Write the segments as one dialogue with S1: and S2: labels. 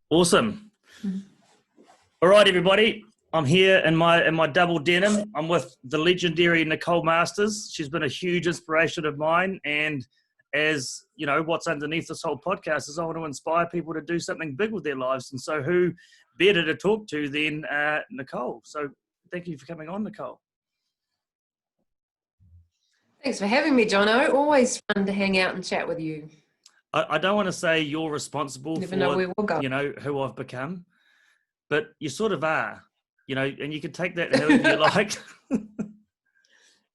S1: Awesome. All right, everybody. I'm here in my double denim. I'm with the legendary Nicole Masters. She's been a huge inspiration of mine. And as you know, what's underneath this whole podcast is I want to inspire people to do something big with their lives. And so who better to talk to than Nicole? So thank you for coming on, Nicole.
S2: Thanks for having me, Jono. Always fun to hang out and chat with you.
S1: I don't want to say you're responsible for, you know, who I've become, but you sort of are, you know, and you can take that however you like.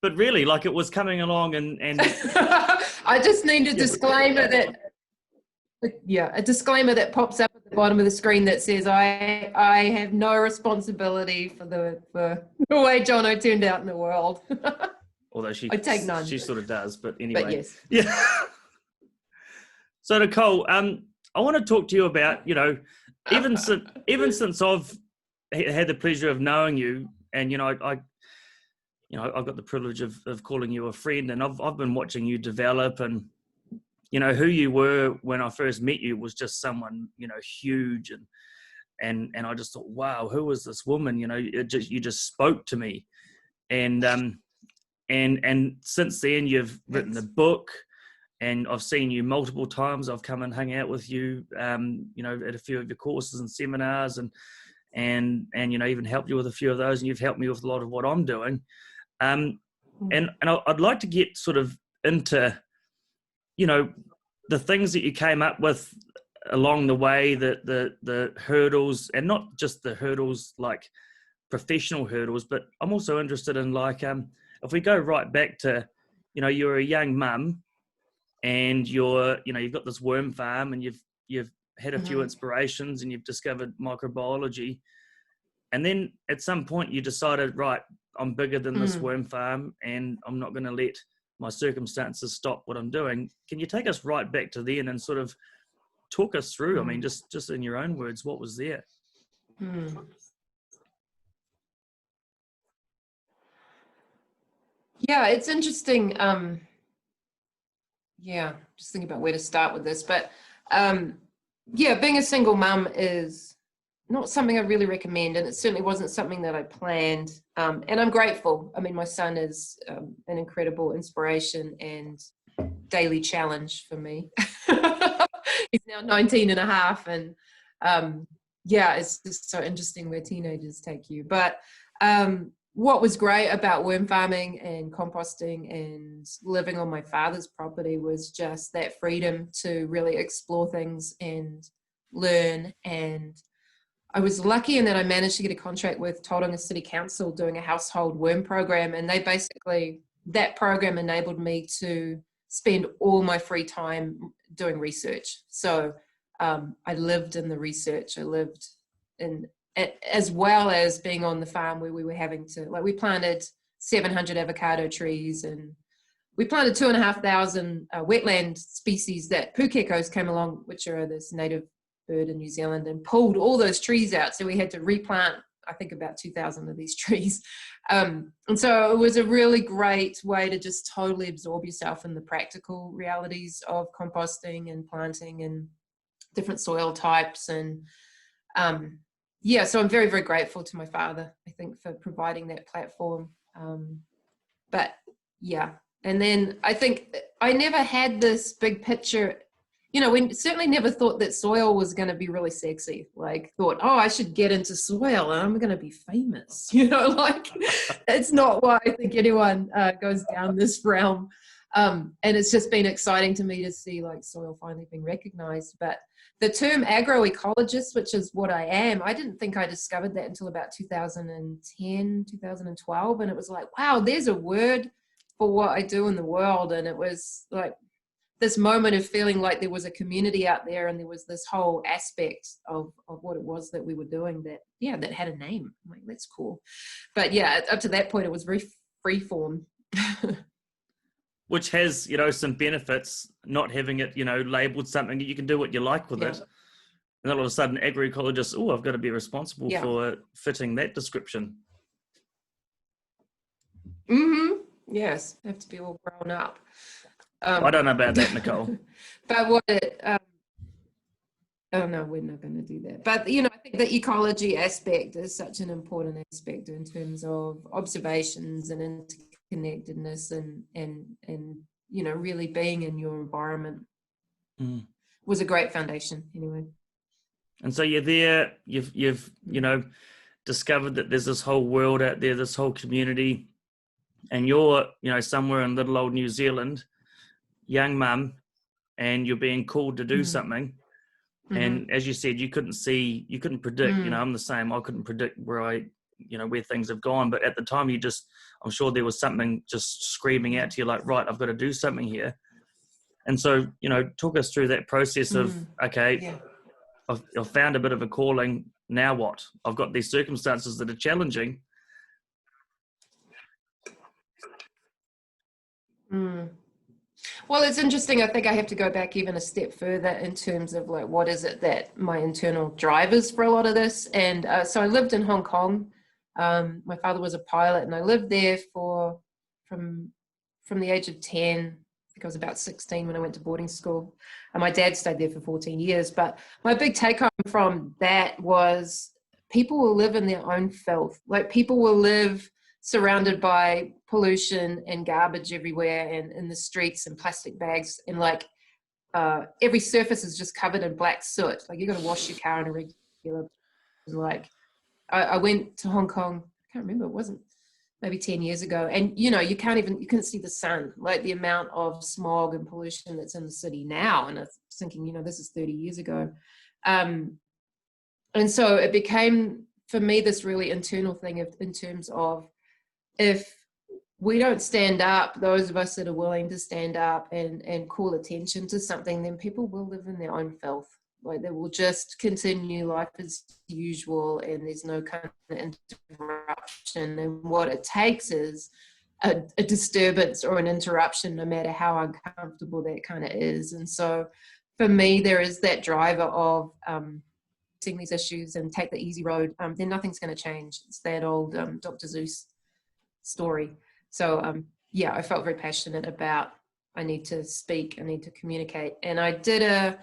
S1: But really, like, it was coming along and
S2: I just need a disclaimer a disclaimer that pops up at the bottom of the screen that says I have no responsibility for the way Jono turned out in the world.
S1: Although
S2: I take none.
S1: She sort of does, but anyway.
S2: But yes.
S1: Yeah. So Nicole, I want to talk to you about, you know, even since I've had the pleasure of knowing you, and you know, I've got the privilege of calling you a friend, and I've been watching you develop, and you know who you were when I first met you was just someone, you know, huge, and I just thought, wow, who is this woman? You know, you just spoke to me, and since then you've written a book. And I've seen you multiple times. I've come and hung out with you, you know, at a few of your courses and seminars, and you know, even helped you with a few of those. And you've helped me with a lot of what I'm doing. And I'd like to get sort of into, you know, the things that you came up with along the way, the hurdles, and not just the hurdles like professional hurdles, but I'm also interested in, like, if we go right back to, you know, you're a young mum. And you've got this worm farm, and you've had a few inspirations, and you've discovered microbiology. And then at some point you decided, right, I'm bigger than this worm farm, and I'm not going to let my circumstances stop what I'm doing. Can you take us right back to then and sort of talk us through, I mean, just in your own words, what was there?
S2: Yeah, it's interesting. Just thinking about where to start with this, but being a single mum is not something I really recommend, and it certainly wasn't something that I planned, and I'm grateful. I mean, my son is an incredible inspiration and daily challenge for me. He's now 19 and a half, and it's just so interesting where teenagers take you. But what was great about worm farming and composting and living on my father's property was just that freedom to really explore things and learn. And I was lucky in that I managed to get a contract with Tauranga City Council doing a household worm program. And that program enabled me to spend all my free time doing research. So I lived in the research. I lived in as well as being on the farm where we were having to, like, we planted 700 avocado trees, and we planted 2,500 wetland species that pukekos came along, which are this native bird in New Zealand, and pulled all those trees out. So we had to replant, I think, about 2,000 of these trees. And so it was a really great way to just totally absorb yourself in the practical realities of composting and planting and different soil types. And so I'm very, very grateful to my father, I think, for providing that platform. And then I think I never had this big picture, you know, we certainly never thought that soil was going to be really sexy. Like, thought, oh, I should get into soil and I'm going to be famous, you know, like, it's not why I think anyone goes down this realm. And it's just been exciting to me to see, like, soil finally being recognized. But the term agroecologist, which is what I am, I didn't think I discovered that until about 2010, 2012. And it was like, wow, there's a word for what I do in the world. And it was like this moment of feeling like there was a community out there, and there was this whole aspect of what it was that we were doing that had a name. I'm like, that's cool. But yeah, up to that point, it was very free form.
S1: Which has, you know, some benefits, not having it, you know, labeled something. You can do what you like with it. And then all of a sudden, agroecologists, oh, I've got to be responsible for fitting that description.
S2: Yes, have to be all grown up.
S1: I don't know about that, Nicole.
S2: But what it, Oh no, we're not going to do that. But I think the ecology aspect is such an important aspect in terms of observations and interconnectedness and really being in your environment was a great foundation anyway.
S1: And so you're there, you've discovered that there's this whole world out there, this whole community, and you're somewhere in little old New Zealand, young mum, and you're being called to do something. And as you said, you couldn't predict, I'm the same. I couldn't predict where things have gone. But at the time I'm sure there was something just screaming out to you like, right, I've got to do something here. And so, talk us through that process of, okay, I've found a bit of a calling. Now what? I've got these circumstances that are challenging.
S2: Well, it's interesting. I think I have to go back even a step further in terms of like, what is it that my internal drivers for a lot of this? And so I lived in Hong Kong. My father was a pilot, and I lived there from the age of 10. I think I was about 16 when I went to boarding school. And my dad stayed there for 14 years. But my big take home from that was people will live in their own filth. Like, people will live surrounded by pollution and garbage everywhere, and in the streets, and plastic bags, and like every surface is just covered in black soot. Like, you got to wash your car on a regular. Like, I went to Hong Kong, I can't remember, it wasn't maybe 10 years ago, and you couldn't see the sun, like the amount of smog and pollution that's in the city now. And I was thinking, this is 30 years ago. And so it became for me this really internal thing in terms of, if we don't stand up, those of us that are willing to stand up and call attention to something, then people will live in their own filth. Like, they will just continue life as usual, and there's no kind of interruption. And what it takes is a disturbance or an interruption, no matter how uncomfortable that kind of is. And so for me, there is that driver of seeing these issues and take the easy road. Then nothing's going to change. It's that old Dr. Seuss story. So I felt very passionate about, I need to speak, I need to communicate. And I did a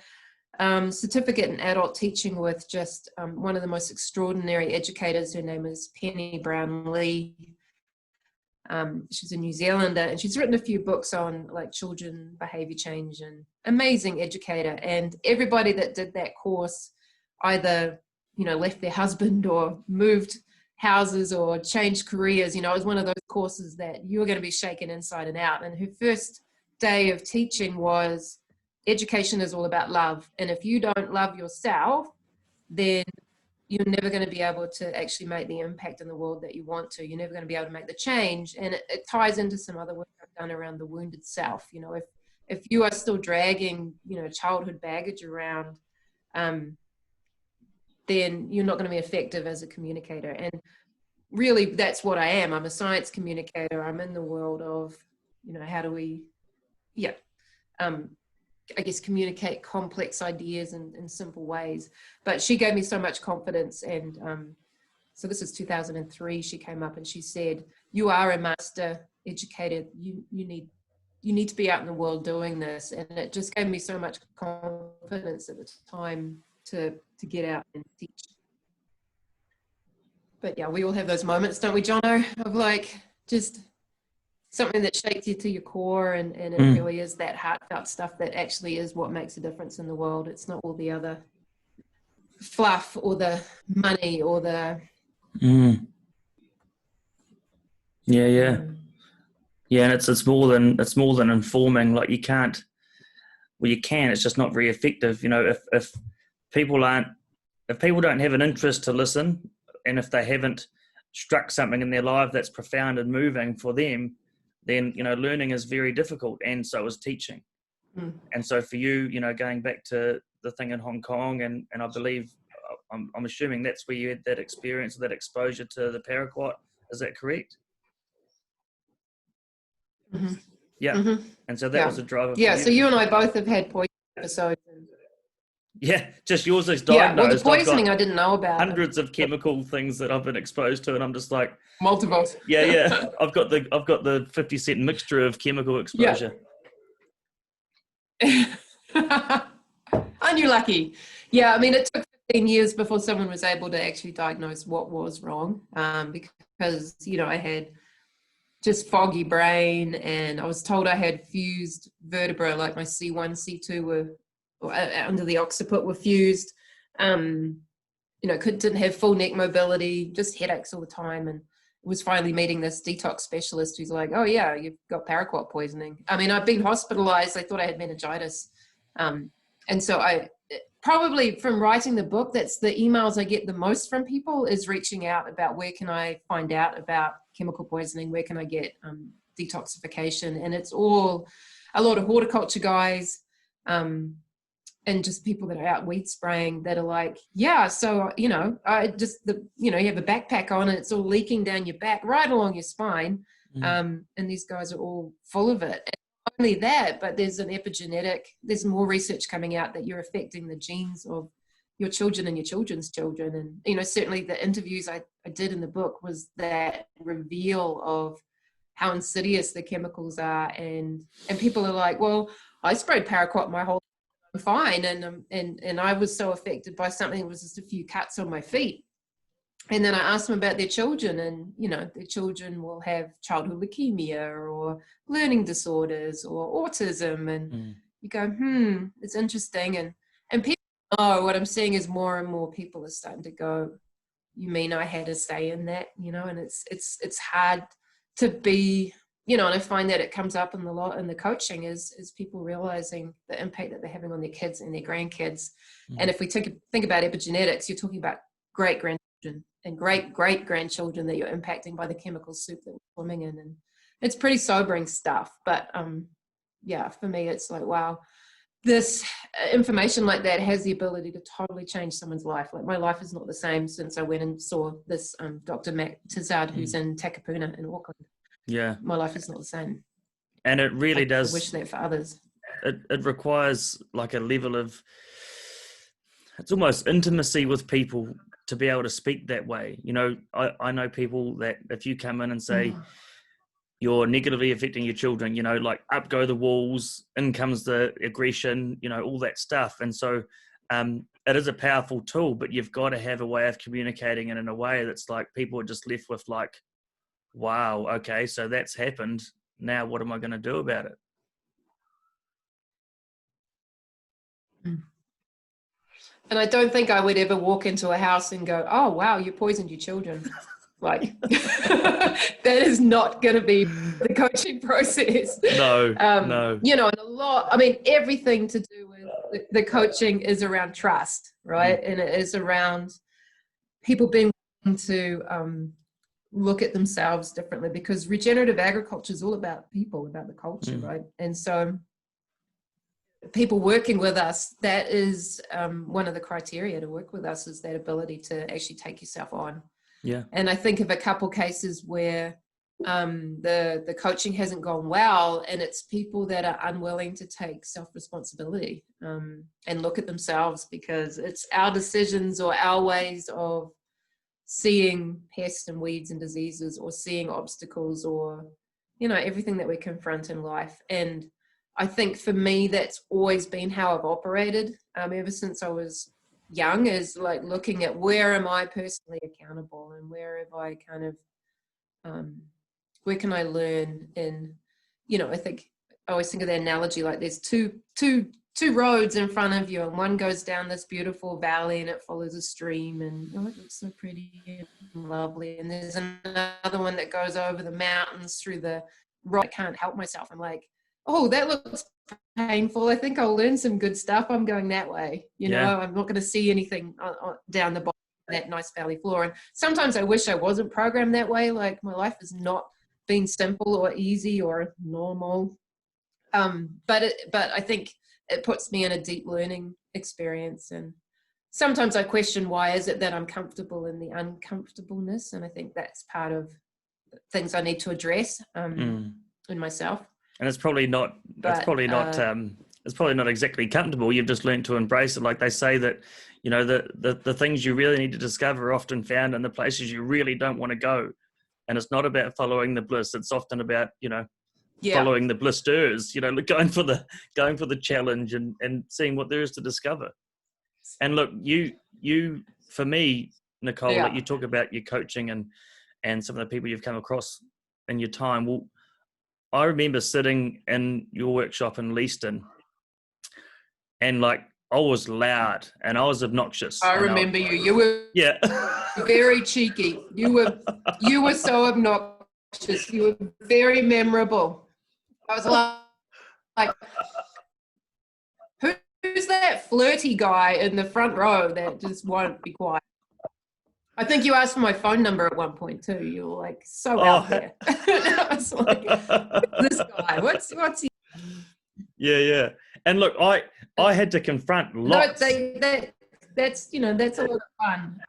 S2: certificate in adult teaching with just one of the most extraordinary educators. Her name is Penny Brown-Lee. She's a New Zealander, and she's written a few books on like children behavior change, and amazing educator. And everybody that did that course either left their husband or moved houses or changed careers. It was one of those courses that you were going to be shaken inside and out. And her first day of teaching was, education is all about love. And if you don't love yourself, then you're never going to be able to actually make the impact in the world that you want to. You're never going to be able to make the change. And it ties into some other work I've done around the wounded self. If you are still dragging, childhood baggage around, then you're not going to be effective as a communicator. And really, that's what I am. I'm a science communicator. I'm in the world of, how do we, I guess, communicate complex ideas in simple ways. But she gave me so much confidence. And so this is 2003. She came up and she said, you are a master educator. You need to be out in the world doing this. And it just gave me so much confidence at the time to get out and teach. But yeah, we all have those moments, don't we, Jono, of like just something that shakes you to your core, and it really is that heartfelt stuff that actually is what makes a difference in the world. It's not all the other fluff or the money or the
S1: yeah, and it's more than informing. Like, you can, it's just not very effective. If people don't have an interest to listen, and if they haven't struck something in their life that's profound and moving for them, then learning is very difficult, and so is teaching. And so for you, going back to the thing in Hong Kong, and I believe, I'm assuming that's where you had that experience, that exposure to the Paraquat. Is that correct? Yeah. And so that was a driver for you.
S2: So you and I both have had poison episodes.
S1: Yeah, just yours is
S2: diagnosed.
S1: diagnosed.
S2: Well, the poisoning I didn't know about.
S1: Hundreds of chemical things that I've been exposed to, and I'm just like,
S2: multiple.
S1: Yeah. I've got the 50-cent mixture of chemical exposure.
S2: Yeah. Aren't you lucky? Yeah, I mean, it took 15 years before someone was able to actually diagnose what was wrong, because, you know, I had just foggy brain, and I was told I had fused vertebra, like my C1, C2 were under the occiput were fused. You know, didn't have full neck mobility, just headaches all the time, and was finally meeting this detox specialist who's like, oh yeah, you've got paraquat poisoning. I mean, I've been hospitalized. I thought I had meningitis. And so I probably, from writing the book, that's the emails I get the most from people, is reaching out about where can I find out about chemical poisoning, where can I get detoxification. And it's all a lot of horticulture guys, and just people that are out weed spraying that are like, yeah, so, you know, you know, you have a backpack on and it's all leaking down your back, right along your spine. And these guys are all full of it. And not only that, but there's there's more research coming out that you're affecting the genes of your children and your children's children. And, you know, certainly the interviews I did in the book was that reveal of how insidious the chemicals are. And people are like, well, I sprayed paraquat my whole fine, and I was so affected by something, it was just a few cuts on my feet. And then I asked them about their children, and, you know, their children will have childhood leukemia or learning disorders or autism, and you go, it's interesting. And people know, what I'm seeing is more and more people are starting to go, you mean I had a say in that, you know? And it's hard to be, you know, and I find that it comes up in the coaching is people realizing the impact that they're having on their kids and their grandkids. And if we think about epigenetics, you're talking about great grandchildren and great great grandchildren that you're impacting by the chemical soup that we're swimming in. And it's pretty sobering stuff. But yeah, for me, it's like, wow, this information like that has the ability to totally change someone's life. Like, my life is not the same since I went and saw this Dr. Matt Tizard, who's in Takapuna in Auckland.
S1: Yeah,
S2: my life is not the same,
S1: and it really does.
S2: I wish that for others.
S1: It requires like a level of, it's almost intimacy with people to be able to speak that way. You know, I know people that if you come in and say you're negatively affecting your children, you know, like up go the walls, in comes the aggression, you know, all that stuff. And so it is a powerful tool, but you've got to have a way of communicating it in a way that's like people are just left with like, wow, okay, so that's happened. Now what am I going to do about it?
S2: And I don't think I would ever walk into a house and go, oh, wow, you poisoned your children. Like, that is not going to be the coaching process.
S1: No, no.
S2: You know, and a lot, I mean, everything to do with the coaching is around trust, right? And it is around people being willing to look at themselves differently, because regenerative agriculture is all about people, about the culture, right? And so people working with us, that is one of the criteria to work with us, is that ability to actually take yourself on. Yeah. And I think of a couple cases where the coaching hasn't gone well, and it's people that are unwilling to take self-responsibility and look at themselves, because it's our decisions or our ways of seeing pests and weeds and diseases, or seeing obstacles, or, you know, everything that we confront in life. And I think for me, that's always been how I've operated ever since I was young, is like looking at where am I personally accountable, and where have I kind of, where can I learn? And, you know, I always think of the analogy like there's two roads in front of you, and one goes down this beautiful valley and it follows a stream, and oh, it looks so pretty and lovely. And there's another one that goes over the mountains through the rock. I can't help myself. I'm like, oh, that looks painful. I think I'll learn some good stuff. I'm going that way. You know, I'm not going to see anything down the bottom of that nice valley floor. And sometimes I wish I wasn't programmed that way. Like, my life has not been simple or easy or normal. But I think it puts me in a deep learning experience. And sometimes I question, why is it that I'm comfortable in the uncomfortableness? And I think that's part of things I need to address in myself.
S1: And it's probably not, it's probably not exactly comfortable. You've just learned to embrace it. Like they say that, you know, the things you really need to discover are often found in the places you really don't want to go. And it's not about following the bliss. It's often about, you know, following the blisters, you know, going for the challenge and seeing what there is to discover. And look, you for me, Nicole, like you talk about your coaching and some of the people you've come across in your time. Well, I remember sitting in your workshop in Leaston, and like I was loud and I was obnoxious.
S2: I remember you. You were very cheeky. You were so obnoxious. You were very memorable. I was like, who's that flirty guy in the front row that just won't be quiet? I think you asked for my phone number at one point too. You were like so out there. I was like, this guy, what's he?
S1: Yeah. And look, I had to confront lots.
S2: No, that's a lot of fun.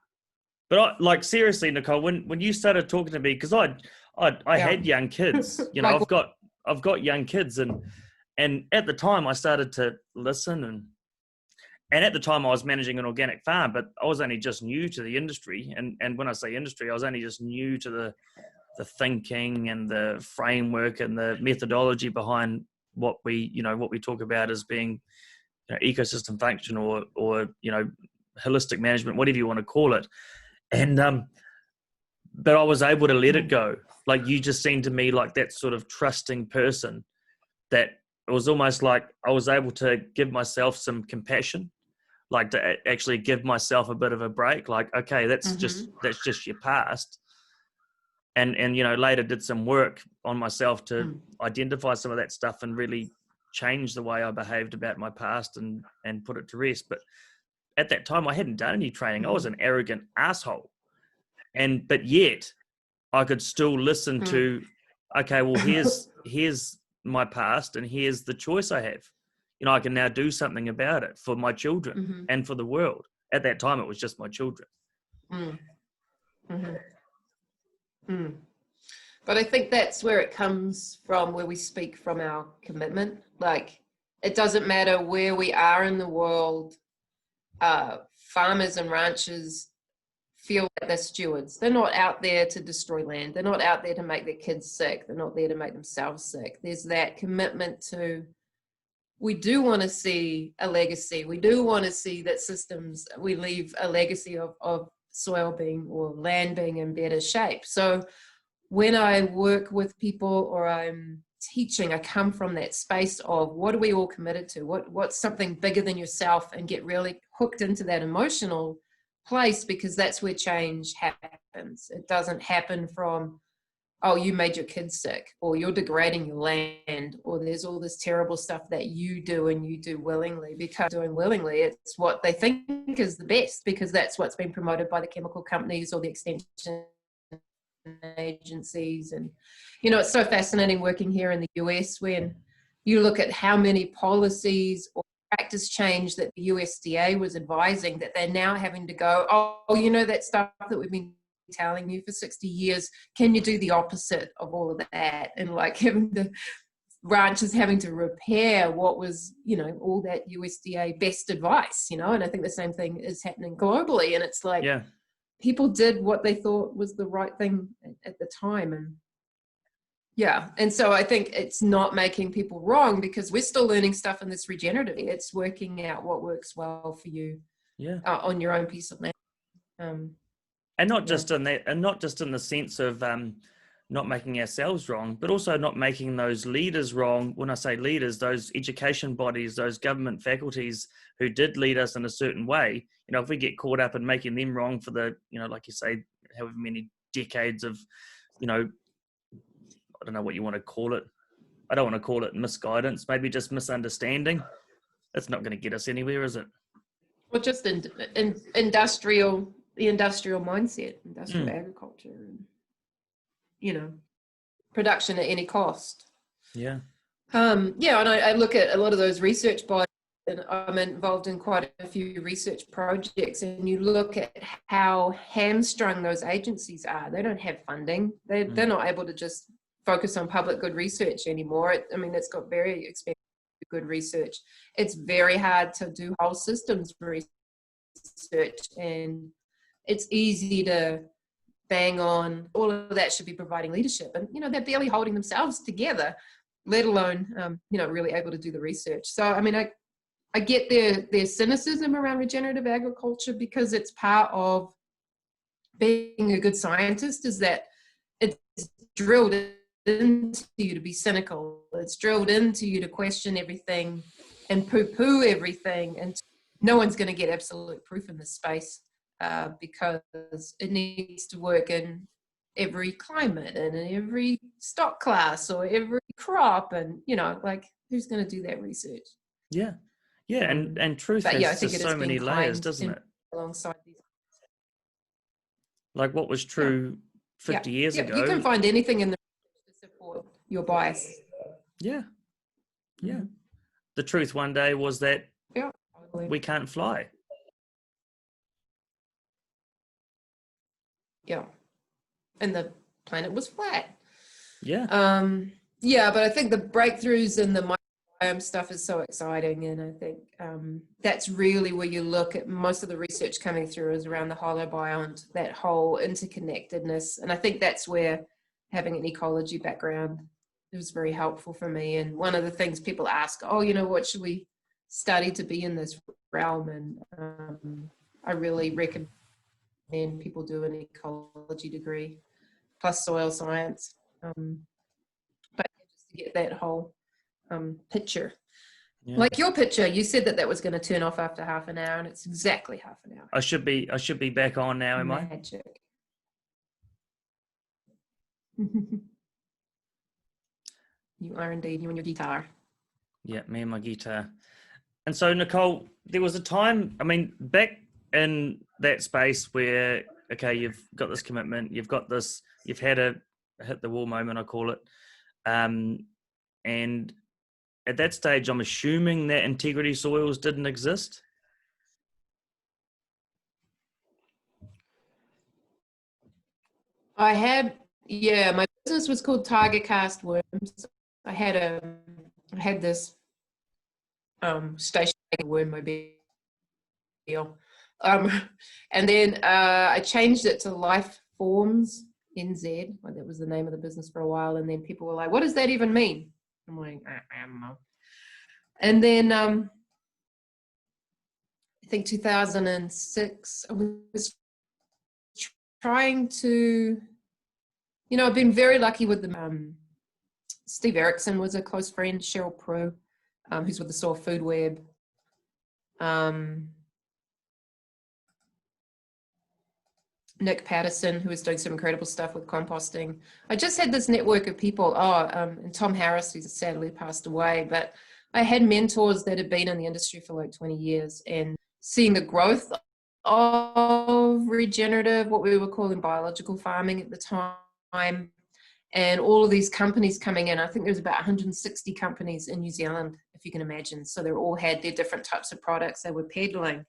S1: But seriously, Nicole, when you started talking to me, because I had young kids, you know, I've got young kids, and at the time I started to listen, and at the time I was managing an organic farm, but I was only just new to the industry, and when I say industry, I was only just new to the thinking and the framework and the methodology behind what we talk about as being, you know, ecosystem function or you know, holistic management, whatever you want to call it. And but I was able to let it go. Like, you just seemed to me like that sort of trusting person that it was almost like I was able to give myself some compassion, like to actually give myself a bit of a break. Like, okay, that's just your past. And you know, later did some work on myself to identify some of that stuff and really change the way I behaved about my past and put it to rest. But at that time, I hadn't done any training. I was an arrogant asshole. But yet I could still listen to, okay, well, here's my past and here's the choice I have. You know, I can now do something about it for my children and for the world. At that time, it was just my children.
S2: But I think that's where it comes from, where we speak from our commitment. Like, it doesn't matter where we are in the world. Farmers and ranchers feel like they're stewards. They're not out there to destroy land. They're not out there to make their kids sick. They're not there to make themselves sick. There's that commitment to, we do want to see a legacy. We do want to see that we leave a legacy of soil being or land being in better shape. So when I work with people or I'm teaching, I come from that space of what are we all committed to? What's something bigger than yourself, and get really hooked into that emotional place, because that's where change happens. It doesn't happen from, oh, you made your kids sick, or you're degrading your land, or there's all this terrible stuff that you do and you do willingly. Because doing willingly, it's what they think is the best, because that's what's been promoted by the chemical companies or the extension agencies. And you know, it's so fascinating working here in the US when you look at how many policies or practice change that the USDA was advising, that they're now having to go, oh, you know, that stuff that we've been telling you for 60 years, can you do the opposite of all of that? And like having the ranchers having to repair what was, you know, all that USDA best advice, you know. And I think the same thing is happening globally. And it's like, people did what they thought was the right thing at the time. And and so I think it's not making people wrong, because we're still learning stuff in this regenerative. It's working out what works well for you on your own piece of land.
S1: And not just in that, and not just in the sense of not making ourselves wrong, but also not making those leaders wrong. When I say leaders, those education bodies, those government faculties who did lead us in a certain way, you know, if we get caught up in making them wrong for the, you know, like you say, however many decades of, you know, I don't know what you want to call it. I don't want to call it misguidance, maybe just misunderstanding. That's not going to get us anywhere, is it?
S2: Well, just industrial mindset, industrial agriculture, and, you know, production at any cost. And I look at a lot of those research bodies, and I'm involved in quite a few research projects, and you look at how hamstrung those agencies are. They don't have funding. They're not able to just focus on public good research anymore. I mean, it's got very expensive good research. It's very hard to do whole systems research, and it's easy to bang on all of that should be providing leadership, and you know, they're barely holding themselves together. let alone, really able to do the research. So, I mean, I get their cynicism around regenerative agriculture, because it's part of being a good scientist, is that it's drilled into you to be cynical. It's drilled into you to question everything and poo-poo everything. And no one's going to get absolute proof in this space, because it needs to work in every climate and in every stock class or every crop. And, who's going to do that research?
S1: Yeah. Yeah. And truth has
S2: I think
S1: just
S2: it is
S1: so many layers, doesn't it?
S2: Alongside these.
S1: Like what was true 50 years ago.
S2: You can find anything in the to support your bias.
S1: Yeah. Yeah. Mm-hmm. The truth one day was that we can't fly.
S2: Yeah. And the planet was flat.
S1: Yeah.
S2: But I think the breakthroughs in the microbiome stuff is so exciting. And I think that's really where you look at most of the research coming through is around the holobiont, that whole interconnectedness. And I think that's where having an ecology background was very helpful for me. And one of the things people ask, what should we study to be in this realm? And I really recommend people do an ecology degree plus soil science, but just to get that whole picture. Yeah. Like your picture, you said that was going to turn off after half an hour, and it's exactly half an hour.
S1: I should be back on now, am I?
S2: Magic. You are indeed, you and your guitar.
S1: Yeah, me and my guitar. And so, Nicole, there was a time, back in that space where, okay, you've got this commitment, you've had a hit the wall moment, I call it. And at that stage, I'm assuming that integrity soils didn't exist.
S2: My business was called Tiger Cast Worms. I had this station worm mobile. And then I changed it to Life Forms NZ. That was the name of the business for a while. And then people were like, what does that even mean? I'm like, I don't know. And then I think 2006, I was trying to, I've been very lucky with the, Steve Erickson was a close friend, Cheryl Prue, who's with the Soil Food Web. Nick Patterson, who was doing some incredible stuff with composting. I just had this network of people, and Tom Harris, who's sadly passed away, but I had mentors that had been in the industry for like 20 years, and seeing the growth of regenerative, what we were calling biological farming at the time, and all of these companies coming in. I think there's about 160 companies in New Zealand, if you can imagine. So they all had their different types of products they were peddling.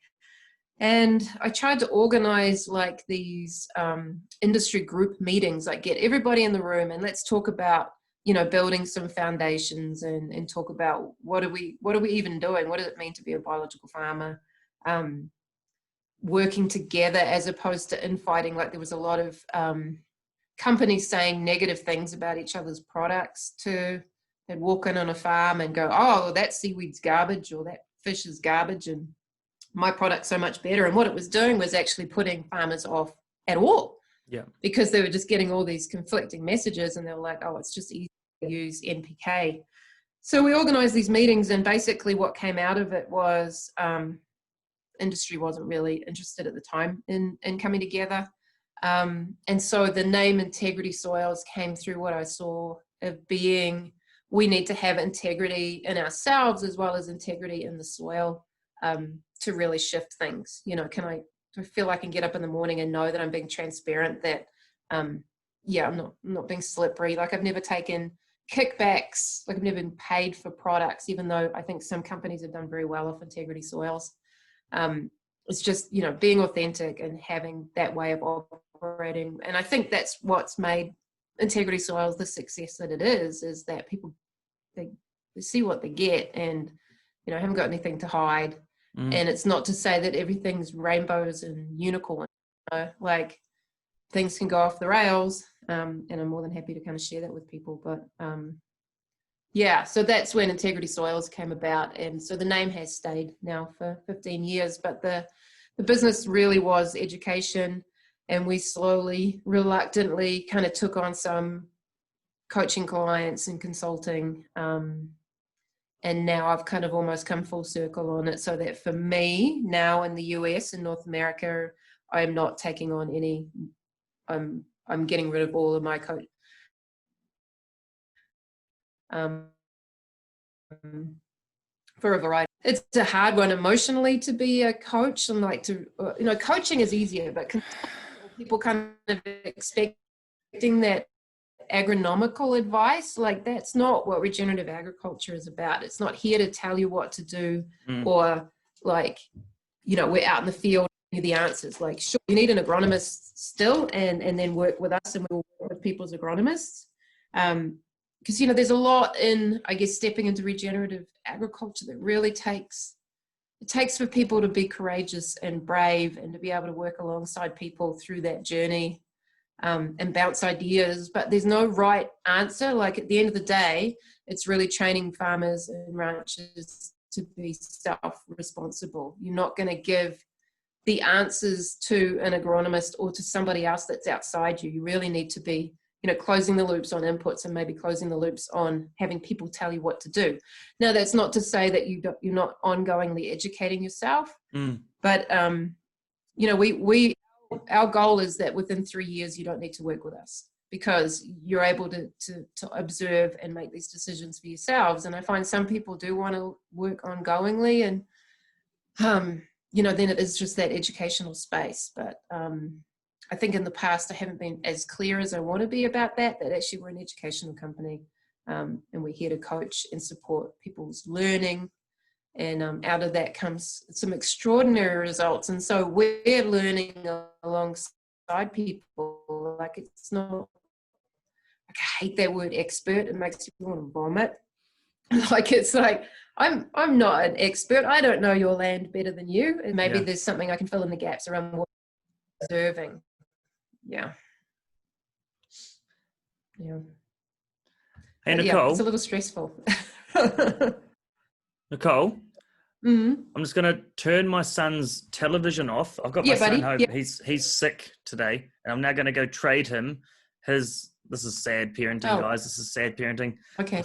S2: And I tried to organize like these industry group meetings, like get everybody in the room and let's talk about, building some foundations and talk about what are we even doing? What does it mean to be a biological farmer? Working together as opposed to infighting. Like there was a lot of companies saying negative things about each other's products. They'd walk in on a farm and go, oh, that seaweed's garbage or that fish is garbage and my product's so much better. And what it was doing was actually putting farmers off at all.
S1: Yeah. Because
S2: they were just getting all these conflicting messages and they were like, oh, it's just easy to use NPK. So we organized these meetings, and basically what came out of it was industry wasn't really interested at the time in coming together. And so the name Integrity Soils came through what I saw of being, we need to have integrity in ourselves as well as integrity in the soil. To really shift things, do I feel I can get up in the morning and know that I'm being transparent, that I'm not being slippery. Like I've never taken kickbacks, like I've never been paid for products, even though I think some companies have done very well off integrity soils. It's just, being authentic and having that way of operating. And I think that's what's made integrity soils the success that it is that people, they see what they get and, haven't got anything to hide. And it's not to say that everything's rainbows and unicorns, like things can go off the rails, and I'm more than happy to kind of share that with people. But yeah, so that's when Integrity Soils came about. And so the name has stayed now for 15 years, but the business really was education. And we slowly, reluctantly kind of took on some coaching clients and consulting. And now I've kind of almost come full circle on it, so that for me now in the US and North America, I'm not taking on any, I'm getting rid of all of my coach. For a variety. It's a hard one emotionally to be a coach, and like to, you know, coaching is easier, but people kind of expecting that agronomical advice, like that's not what regenerative agriculture is about. It's not here to tell you what to do, or like, you know, we're out in the field the answers. Like, sure, you need an agronomist still, and then work with us, and we'll work with people's agronomists. Because, you know, there's a lot in, I guess, stepping into regenerative agriculture that really takes for people to be courageous and brave, and to be able to work alongside people through that journey, and bounce ideas. But there's no right answer. Like, at the end of the day, it's really training farmers and ranchers to be self-responsible. You're not going to give the answers to an agronomist or to somebody else that's outside you. You really need to be, you know, closing the loops on inputs, and maybe closing the loops on having people tell you what to do. Now, that's not to say that you're not ongoingly educating yourself, but you know, our goal is that within 3 years you don't need to work with us, because you're able to observe and make these decisions for yourselves. And I find some people do want to work ongoingly, and you know, then it is just that educational space. But I think in the past I haven't been as clear as I want to be about that actually we're an educational company, and we're here to coach and support people's learning. And out of that comes some extraordinary results. And so we're learning alongside people. Like, it's not, like, I hate that word expert. It makes you want to vomit. Like, it's like, I'm not an expert. I don't know your land better than you. And maybe there's something I can fill in the gaps around what you're observing. Yeah. Yeah.
S1: Hey,
S2: But
S1: Nicole.
S2: yeah, it's a little stressful.
S1: Nicole, I'm just going to turn my son's television off. I've got my son home. Yeah. He's sick today, and I'm now going to go trade him his. This is sad parenting, guys. This is sad parenting.
S2: Okay.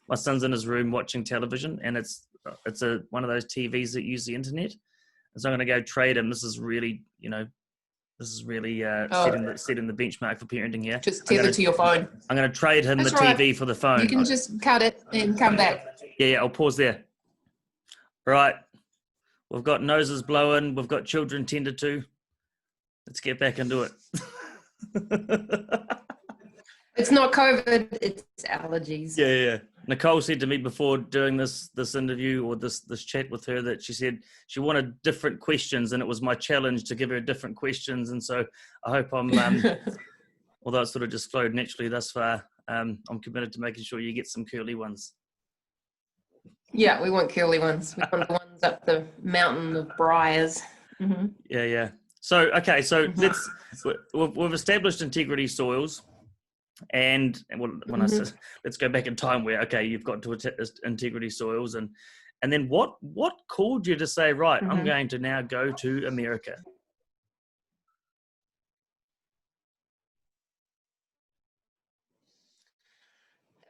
S1: My son's in his room watching television, and it's one of those TVs that use the internet. And so I'm going to go trade him. This is really, you know, setting the benchmark for parenting here.
S2: Just tether to your phone.
S1: I'm going to trade him TV for the phone.
S2: You can just cut it and come back.
S1: Yeah, I'll pause there. Right. We've got noses blowing. We've got children tended to. Let's get back into it.
S2: It's not COVID, it's allergies.
S1: Yeah. Nicole said to me before doing this interview, or this chat with her, that she said she wanted different questions, and it was my challenge to give her different questions. And so I hope I'm, although it sort of just flowed naturally thus far, I'm committed to making sure you get some curly ones.
S2: Yeah, we want curly ones. We want the ones up the mountain of briars. Mm-hmm.
S1: Yeah. So, okay, we've established Integrity Soils. And when I said, let's go back in time, where, okay, you've got to Integrity Soils, and then what called you to say, right, I'm going to now go to America?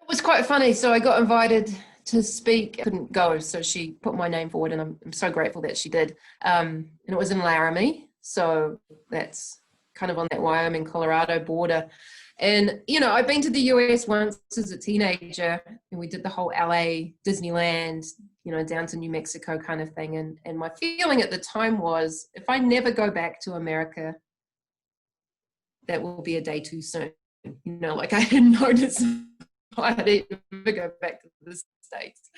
S2: It was quite funny. So I got invited to speak. I couldn't go, so she put my name forward, and I'm so grateful that she did. And it was in Laramie, so that's kind of on that Wyoming-Colorado border. And, you know, I've been to the US once as a teenager, and we did the whole LA, Disneyland, you know, down to New Mexico kind of thing. And my feeling at the time was, if I never go back to America, that will be a day too soon. You know, like, I didn't notice I'd ever go back to the States.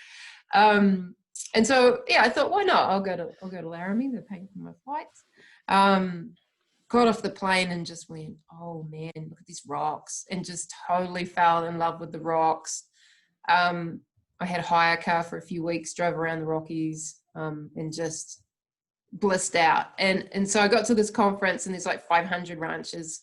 S2: And so, yeah, I thought, why not? I'll go to Laramie. They're paying for my flights. Got off the plane and just went, oh man, look at these rocks, and just totally fell in love with the rocks. I had a hire car for a few weeks, drove around the Rockies, and just blissed out. And so I got to this conference, and there's like 500 ranchers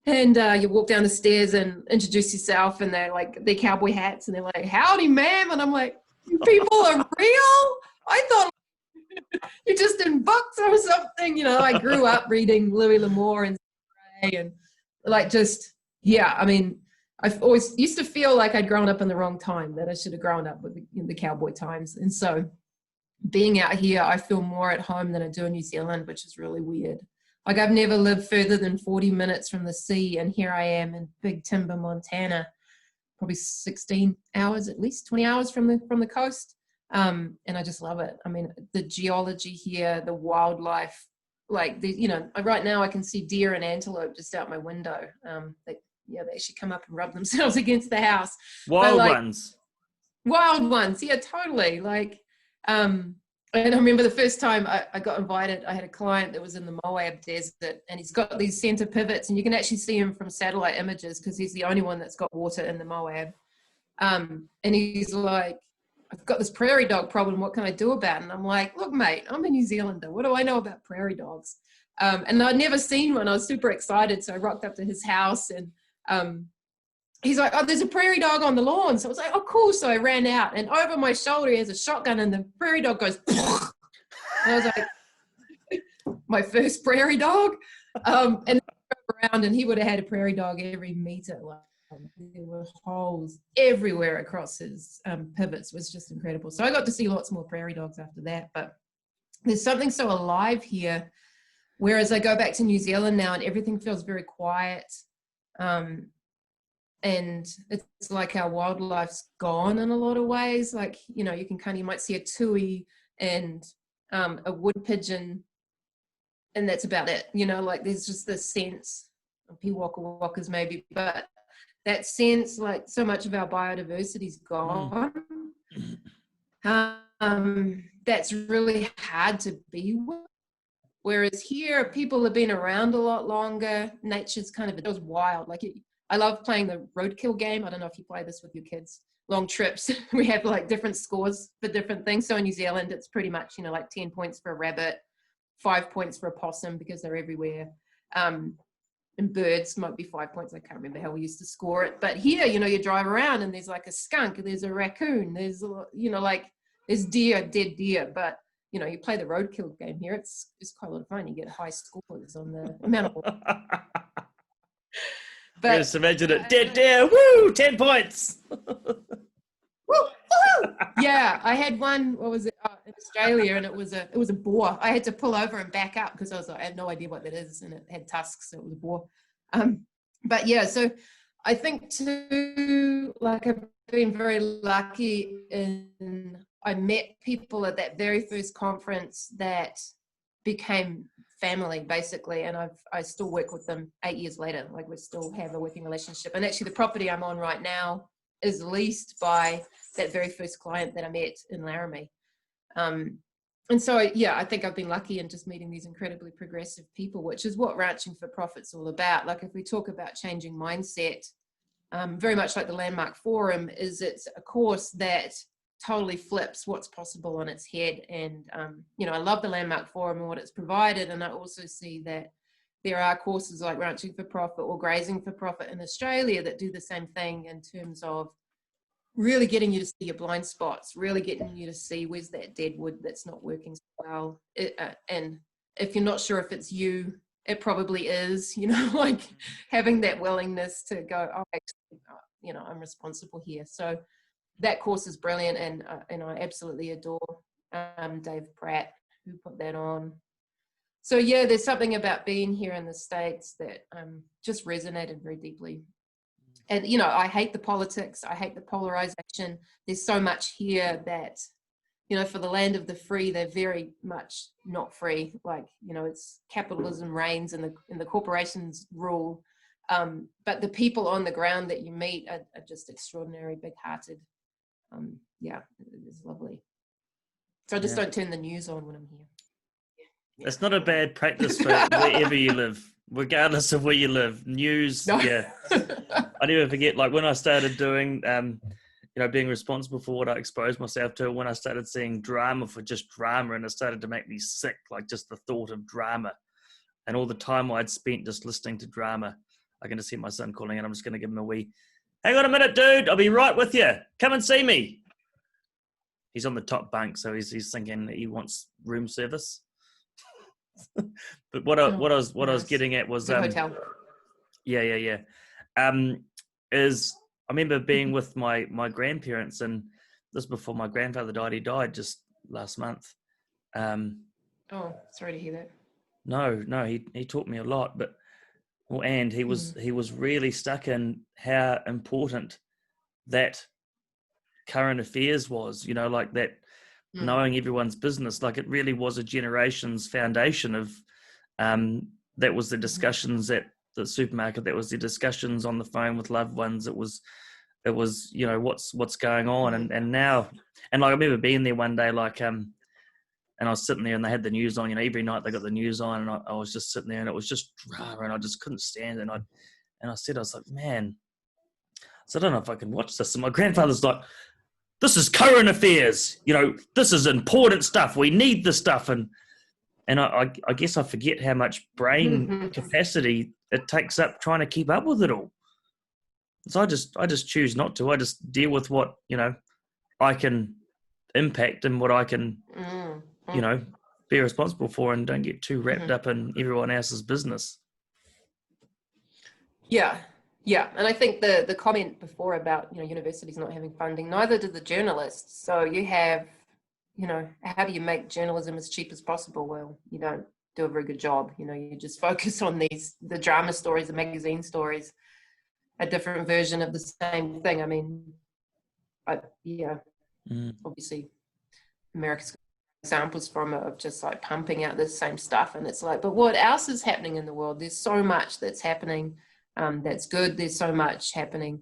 S2: And you walk down the stairs and introduce yourself, and they're like, their cowboy hats, and they're like, "Howdy, ma'am." And I'm like, "You people are real? I thought you're just in books or something." You know, I grew up reading Louis L'Amour and like just, yeah, I mean, I've always used to feel like I'd grown up in the wrong time, that I should have grown up with the cowboy times. And so being out here, I feel more at home than I do in New Zealand, which is really weird. Like I've never lived further than 40 minutes from the sea, and here I am in Big Timber, Montana, probably 16 hours, at least 20 hours from the coast. And I just love it. I mean, the geology here, the wildlife, like you know, right now I can see deer and antelope just out my window. They actually come up and rub themselves against the house.
S1: Wild ones.
S2: Wild ones, yeah, totally. Like, and I remember the first time I got invited, I had a client that was in the Moab desert, and he's got these center pivots, and you can actually see him from satellite images because he's the only one that's got water in the Moab. And he's like, "I've got this prairie dog problem. What can I do about it?" And I'm like, "Look, mate, I'm a New Zealander. What do I know about prairie dogs?" And I'd never seen one. I was super excited. So I rocked up to his house, and he's like, "Oh, there's a prairie dog on the lawn." So I was like, "Oh, cool." So I ran out, and over my shoulder, he has a shotgun, and the prairie dog goes, and I was like, my first prairie dog. And then I drove around, and he would have had a prairie dog every meter. Like, there were holes everywhere across his pivots. It was just incredible. So I got to see lots more prairie dogs after that. But there's something so alive here, whereas I go back to New Zealand now, and everything feels very quiet. And it's like our wildlife's gone in a lot of ways. Like, you know, you might see a tui and a wood pigeon, and that's about it. You know, like there's just this sense of walkers maybe, but that sense, like so much of our biodiversity's gone. That's really hard to be with. Whereas here, people have been around a lot longer. Nature's it was wild. Like I love playing the roadkill game. I don't know if you play this with your kids. Long trips. We have like different scores for different things. So in New Zealand, it's pretty much, you know, like 10 points for a rabbit, 5 points for a possum because they're everywhere. And birds might be 5 points. I can't remember how we used to score it. But here, you know, you drive around and there's like a skunk, there's a raccoon, there's, you know, like there's dead deer. But, you know, you play the roadkill game here. It's quite a lot of fun. You get high scores on the amount of
S1: But just imagine it, dead deer, woo, 10 points.
S2: Woo. Yeah, I had one. What was it in Australia? And it was a boar. I had to pull over and back up because I was like, I have no idea what that is, and it had tusks, so it was a boar. But yeah, so I think too, like I've been very lucky in I met people at that very first conference that became family basically, and I still work with them 8 years later. Like we still have a working relationship, and actually the property I'm on right now is leased by that very first client that I met in Laramie. And so yeah, I think I've been lucky in just meeting these incredibly progressive people, which is what Ranching for Profit's all about. Like if we talk about changing mindset, very much like the Landmark Forum, it's a course that totally flips what's possible on its head. And you know, I love the Landmark Forum and what it's provided, and I also see that there are courses like Ranching for Profit or Grazing for Profit in Australia that do the same thing in terms of really getting you to see your blind spots, really getting you to see where's that dead wood that's not working so well. And if you're not sure if it's you, it probably is, you know, like having that willingness to go, oh, actually, you know, I'm responsible here. So that course is brilliant, and I absolutely adore Dave Pratt, who put that on. So yeah, there's something about being here in the States that just resonated very deeply. And, you know, I hate the politics. I hate the polarization. There's so much here that, you know, for the land of the free, they're very much not free. Like, you know, it's capitalism reigns and the corporations rule. But the people on the ground that you meet are just extraordinary, big-hearted. Yeah, it's lovely. So I just don't turn the news on when I'm here.
S1: It's not a bad practice for wherever you live, regardless of where you live. News, no. Yeah. I never forget, like when I started doing, you know, being responsible for what I exposed myself to, when I started seeing drama for just drama, and it started to make me sick, like just the thought of drama and all the time I'd spent just listening to drama. I can just hear my son calling, and I'm just going to give him a wee, hang on a minute, dude, I'll be right with you. Come and see me. He's on the top bunk, so he's thinking he wants room service. But what I was getting at was
S2: the hotel.
S1: Yeah. Is I remember being with my grandparents, and this before my grandfather died. He died just last month.
S2: Oh, sorry to hear that.
S1: No, he taught me a lot, and he was really stuck in how important that current affairs was, like that, knowing everyone's business. Like, it really was a generation's foundation of that was the discussions at the supermarket, that was the discussions on the phone with loved ones, it was what's going on. And now, and like I remember being there one day, and I was sitting there and they had the news on, every night they got the news on, and I was just sitting there and it was just drama and I just couldn't stand it. And I said, I was like, man, so I don't know if I can watch this. And my grandfather's like, this is current affairs, this is important stuff. We need this stuff. And I guess I forget how much brain capacity it takes up trying to keep up with it all. So I just choose not to. I just deal with what, I can impact and what I can, be responsible for, and don't get too wrapped up in everyone else's business.
S2: Yeah. And I think the comment before about, universities not having funding, neither do the journalists. So you have, how do you make journalism as cheap as possible? Well, you don't do a very good job. You just focus on the drama stories, the magazine stories, a different version of the same thing. I mean, obviously America's examples from it of just like pumping out the same stuff, and it's like, but what else is happening in the world? There's so much that's happening that's good. There's so much happening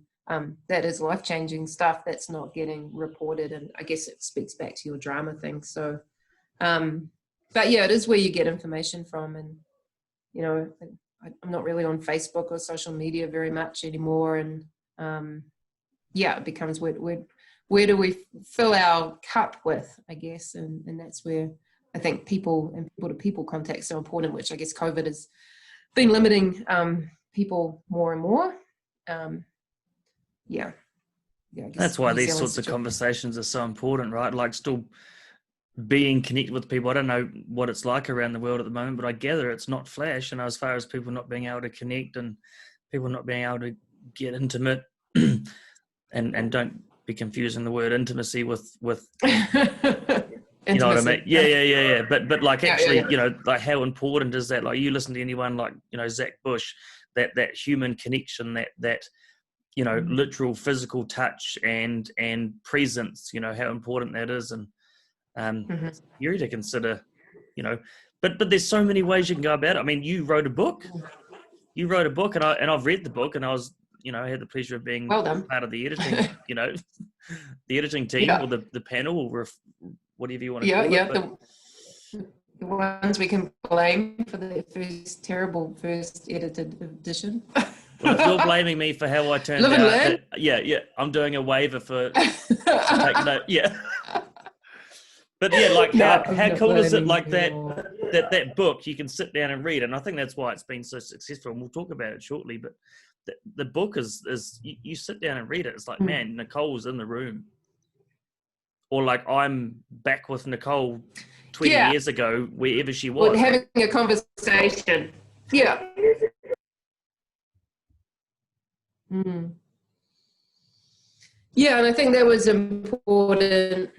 S2: that is life-changing stuff that's not getting reported, and I guess it speaks back to your drama thing. So but yeah, it is where you get information from. And I'm not really on Facebook or social media very much anymore, and it becomes where do we fill our cup with, I guess, and that's where I think people to people contact is so important, which I guess COVID has been limiting people more and more.
S1: That's why these sorts of conversations are so important, right? Like, still being connected with people. I don't know what it's like around the world at the moment, but I gather it's not flash. And as far as people not being able to connect and people not being able to get intimate, and don't be confusing the word intimacy with you know what I mean? Yeah. But like, actually, like, how important is that? Like, you listen to anyone like, Zach Bush, that human connection, that literal physical touch and presence, how important that is. And scary to consider, but there's so many ways you can go about it. I mean, you wrote a book, and I've read the book, and I was, I had the pleasure of being part of the editing, the editing team, or the panel, or whatever you want to call it.
S2: The ones we can blame for the terrible first edited edition.
S1: Well, if you're blaming me for how I turned out, I'm doing a waiver for take note. Yeah. But yeah, like, how cool is it, like, that book you can sit down and read? And I think that's why it's been so successful, and we'll talk about it shortly. But the book is you sit down and read it, it's like, man, Nicole's in the room. Or like, I'm back with Nicole 20 years ago, wherever she was.
S2: Having a conversation. Yeah. Yeah, and I think that was important.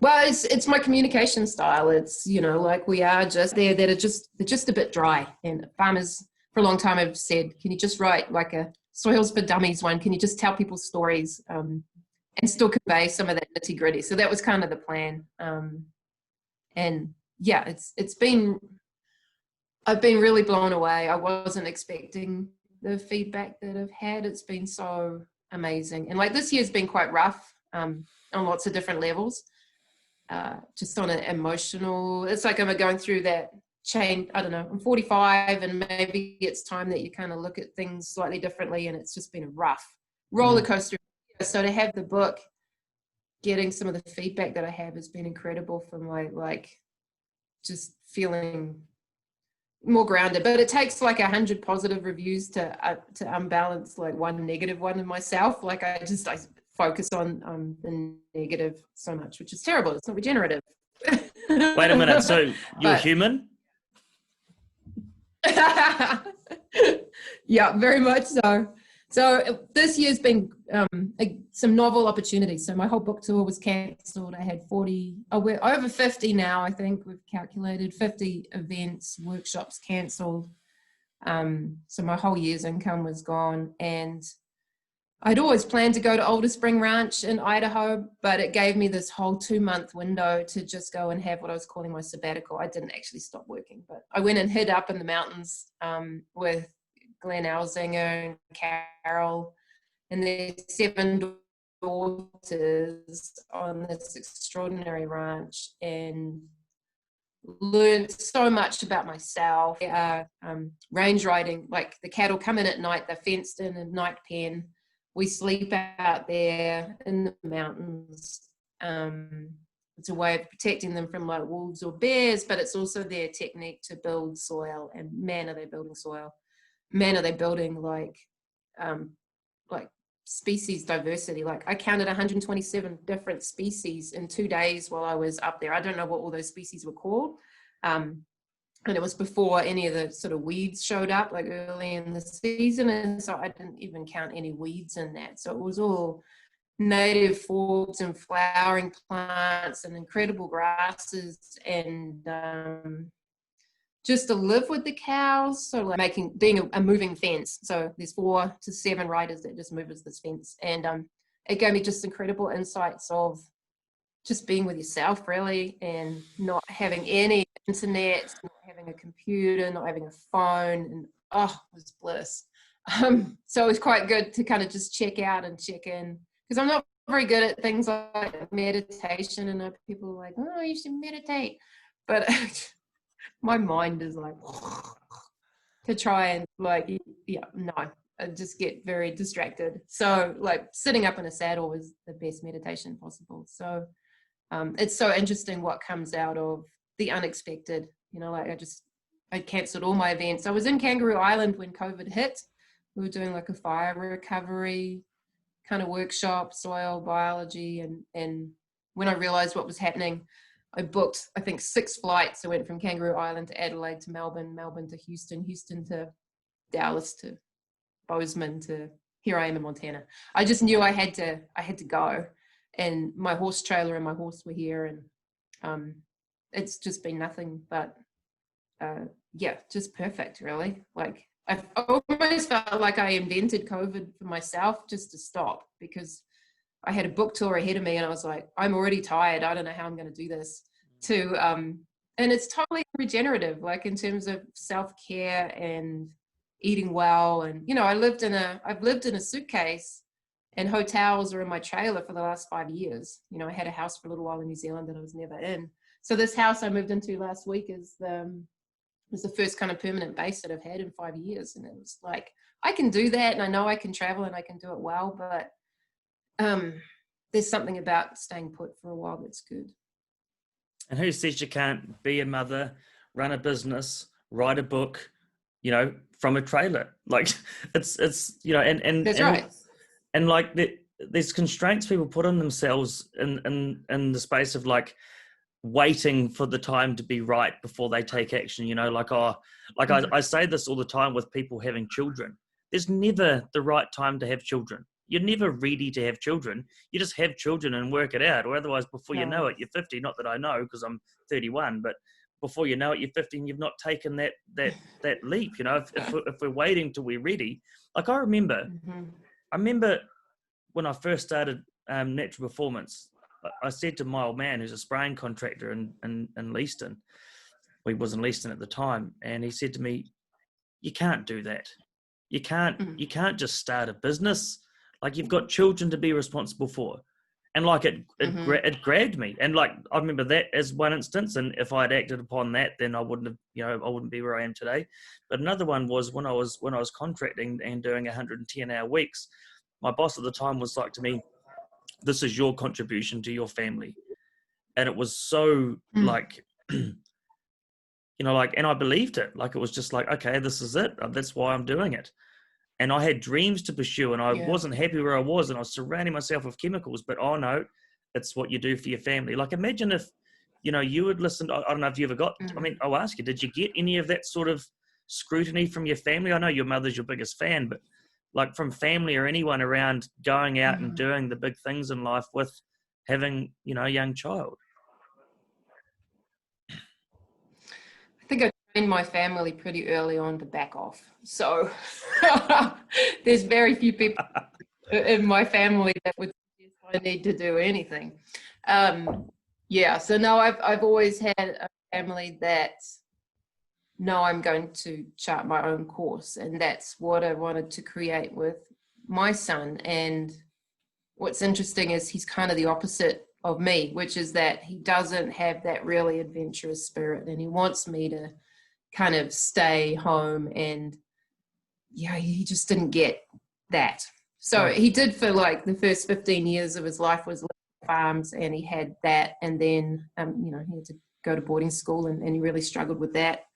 S2: Well, it's my communication style. It's, like, we are just there, they're just a bit dry. And farmers for a long time have said, can you just write like a Soils for Dummies one? Can you just tell people stories and still convey some of that nitty gritty? So that was kind of the plan. And yeah, I've been really blown away. I wasn't expecting the feedback that I've had. It's been so amazing. And like, this year's been quite rough on lots of different levels. Just on an emotional, it's like I'm going through that chain. I don't know, I'm 45, and maybe it's time that you kind of look at things slightly differently, and it's just been a rough roller coaster. So to have the book, getting some of the feedback that I have has been incredible, from like just feeling more grounded. But it takes like 100 positive reviews to unbalance like one negative one in myself. Like I focus on the negative so much, which is terrible. It's not regenerative.
S1: Wait a minute. So you're human?
S2: Yeah, very much so. So this year's been some novel opportunities. So my whole book tour was cancelled. I had we're over 50 now. I think we've calculated 50 events, workshops cancelled. So my whole year's income was gone, and I'd always planned to go to Alder Spring Ranch in Idaho, but it gave me this whole 2-month window to just go and have what I was calling my sabbatical. I didn't actually stop working, but I went and hid up in the mountains with Glenn Alzinger and Carol and their 7 daughters on this extraordinary ranch, and learned so much about myself. Range riding, like the cattle come in at night, they're fenced in a night pen. We sleep out there in the mountains. It's a way of protecting them from like wolves or bears, but it's also their technique to build soil. And man, are they building soil. Man, are they building like species diversity. Like I counted 127 different species in 2 days while I was up there. I don't know what all those species were called. And it was before any of the sort of weeds showed up, like early in the season. And so I didn't even count any weeds in that. So it was all native forbs and flowering plants and incredible grasses, and just to live with the cows. So like being a moving fence. So there's 4 to 7 riders that just move as this fence. And it gave me just incredible insights of just being with yourself really, and not having any internet, not having a computer, not having a phone, and it was bliss. So it was quite good to kind of just check out and check in, because I'm not very good at things like meditation, and people are like, oh, you should meditate, but my mind is like to try and like, no, I just get very distracted. So like sitting up in a saddle was the best meditation possible. So it's so interesting what comes out of the unexpected, like I cancelled all my events. I was in Kangaroo Island when COVID hit. We were doing like a fire recovery kind of workshop, soil biology. And when I realized what was happening, I booked, I think, 6 flights. I went from Kangaroo Island to Adelaide to Melbourne, Melbourne to Houston, Houston to Dallas to Bozeman to here I am in Montana. I just knew I had to go. And my horse trailer and my horse were here, and it's just been nothing but just perfect, really. Like I almost felt like I invented COVID for myself just to stop, because I had a book tour ahead of me and I was like, I'm already tired. I don't know how I'm going to do this. And it's totally regenerative, like in terms of self-care and eating well. And, I've lived in a suitcase, and hotels are in my trailer for the last 5 years. I had a house for a little while in New Zealand that I was never in. So this house I moved into last week was the first kind of permanent base that I've had in 5 years. And it was like, I can do that, and I know I can travel and I can do it well, but there's something about staying put for a while that's good.
S1: And who says you can't be a mother, run a business, write a book, from a trailer? Like it's and
S2: that's right.
S1: And like there's constraints people put on themselves in the space of like waiting for the time to be right before they take action. I say this all the time with people having children. There's never the right time to have children. You're never ready to have children. You just have children and work it out, or otherwise before you know it, you're 50. Not that I know, because I'm 31, but before you know it, you're 50 and you've not taken that leap. If we're waiting till we're ready. Like I remember when I first started Natural Performance, I said to my old man, who's a spraying contractor in Leaston, well, he was in Leaston at the time, and he said to me, you can't do that. You can't just start a business. Like, you've got children to be responsible for. And like it grabbed me. And like, I remember that as one instance. And if I had acted upon that, then I wouldn't have, I wouldn't be where I am today. But another one was when I was contracting and doing 110-hour weeks, my boss at the time was like to me, this is your contribution to your family. And it was so like, you know, like, and I believed it. Like, it was just like, okay, this is it. That's why I'm doing it. And I had dreams to pursue, and I wasn't happy where I was, and I was surrounding myself with chemicals. But oh no, it's what you do for your family. Like, imagine if, you know, you would listen. I don't know if you ever got. I mean, I'll ask you: did you get any of that sort of scrutiny from your family? I know your mother's your biggest fan, but like from family or anyone around going out and doing the big things in life with having, you know, a young child.
S2: I think I trained my family pretty early on to back off. So there's very few people in my family that would suggest I need to do anything. So no, I've always had a family that, no, I'm going to chart my own course. And that's what I wanted to create with my son. And what's interesting is he's kind of the opposite of me, which is that he doesn't have that really adventurous spirit, and he wants me to kind of stay home. And yeah, he just didn't get that. So he did for like the first 15 years of his life was living on farms, and he had that. And then, he had to go to boarding school, and he really struggled with that.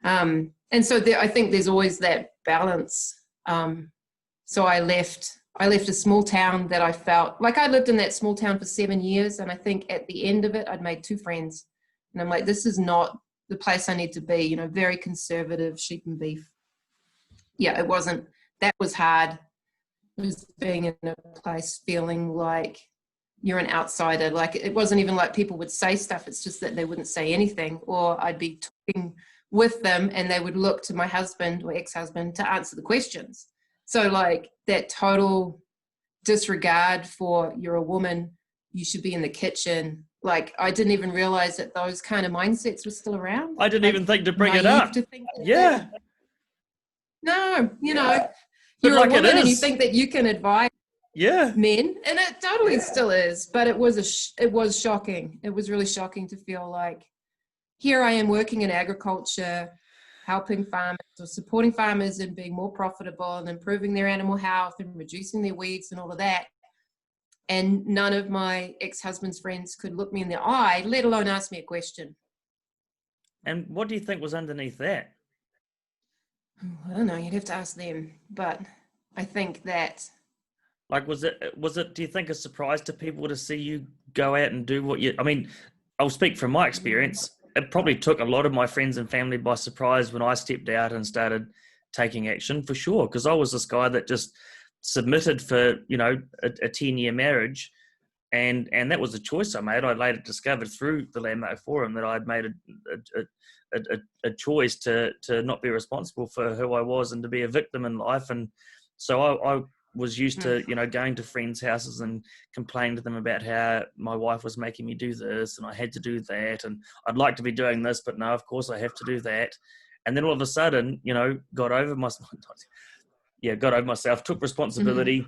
S2: And so I think there's always that balance. So I left a small town that I felt like I lived in that small town for 7 years. And I think at the end of it, I'd made 2 friends, and I'm like, this is not the place I need to be, you know, very conservative, sheep and beef. Yeah, it wasn't, that was hard. It was being in a place feeling like you're an outsider. Like, it wasn't even like people would say stuff. It's just that they wouldn't say anything, or I'd be talking with them and they would look to my husband or ex-husband to answer the questions. So like that total disregard for, you're a woman, you should be in the kitchen. Like, I didn't even realize that those kind of mindsets were still around.
S1: I didn't even think to bring it up. Yeah.
S2: No, you know, you're like a woman and you think that you can advise men, and it totally still is. But it was shocking. It was really shocking to feel like, here I am working in agriculture, helping farmers or supporting farmers and being more profitable and improving their animal health and reducing their weeds and all of that. And none of my ex-husband's friends could look me in the eye, let alone ask me a question.
S1: And what do you think was underneath that?
S2: I don't know, you'd have to ask them. But I think that...
S1: Like, was it, do you think, a surprise to people to see you go out and do what you... I mean, I'll speak from my experience. It probably took a lot of my friends and family by surprise when I stepped out and started taking action, for sure. Because I was this guy that just submitted for, you know, a 10-year marriage. And that was a choice I made. I later discovered through the Landmark Forum that I'd made a choice to not be responsible for who I was and to be a victim in life. And so I was used to, you know, going to friends' houses and complaining to them about how my wife was making me do this and I had to do that, and I'd like to be doing this, but no, of course I have to do that. And then all of a sudden, you know, got over myself, took responsibility,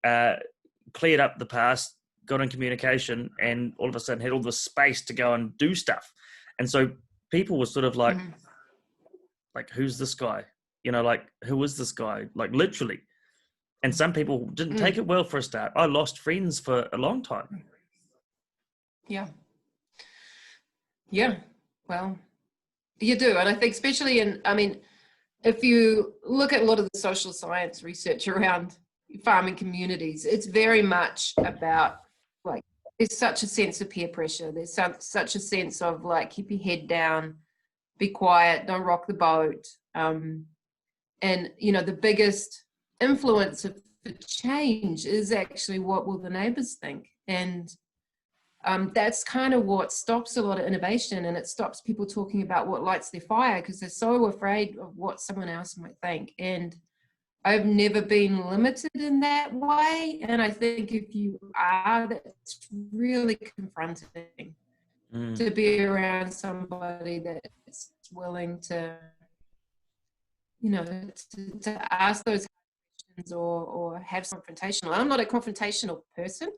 S1: cleared up the past, got in communication, and all of a sudden had all the space to go and do stuff. And so people were sort of like, who's this guy? You know, like, who is this guy? Like, literally. And some people didn't take it well for a start. I lost friends for a long time.
S2: Yeah. Yeah. Well, you do. And I think especially if you look at a lot of the social science research around farming communities, it's very much about, like, there's such a sense of peer pressure. There's such a sense of, like, keep your head down, be quiet, don't rock the boat. And, you know, the biggest influence of the change is actually what will the neighbors think. And that's kind of what stops a lot of innovation, and it stops people talking about what lights their fire, because they're so afraid of what someone else might think. And I've never been limited in that way, and I think if you are, that's really confronting to be around somebody that's willing to, you know, to ask those questions or have confrontational. I'm not a confrontational person,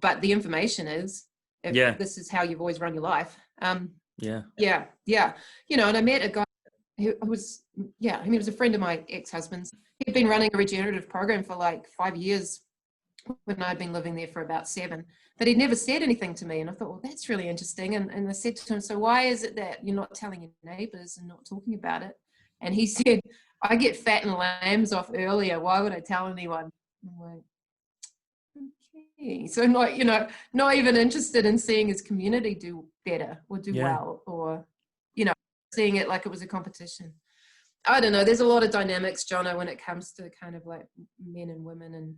S2: but the information is, if this is how you've always run your life. You know, and I met a guy who was he was a friend of my ex-husband's. He'd been running a regenerative program for like 5 years, when I'd been living there for about 7, but he'd never said anything to me. And I thought, well, that's really interesting. And I said to him, so why is it that you're not telling your neighbors and not talking about it? And he said, I get fat and lambs off earlier. Why would I tell anyone? I'm like, okay. So I'm like, not even interested in seeing his community do better or do well, or, seeing it like it was a competition. I don't know. There's a lot of dynamics, Jono, when it comes to kind of like men and women. And,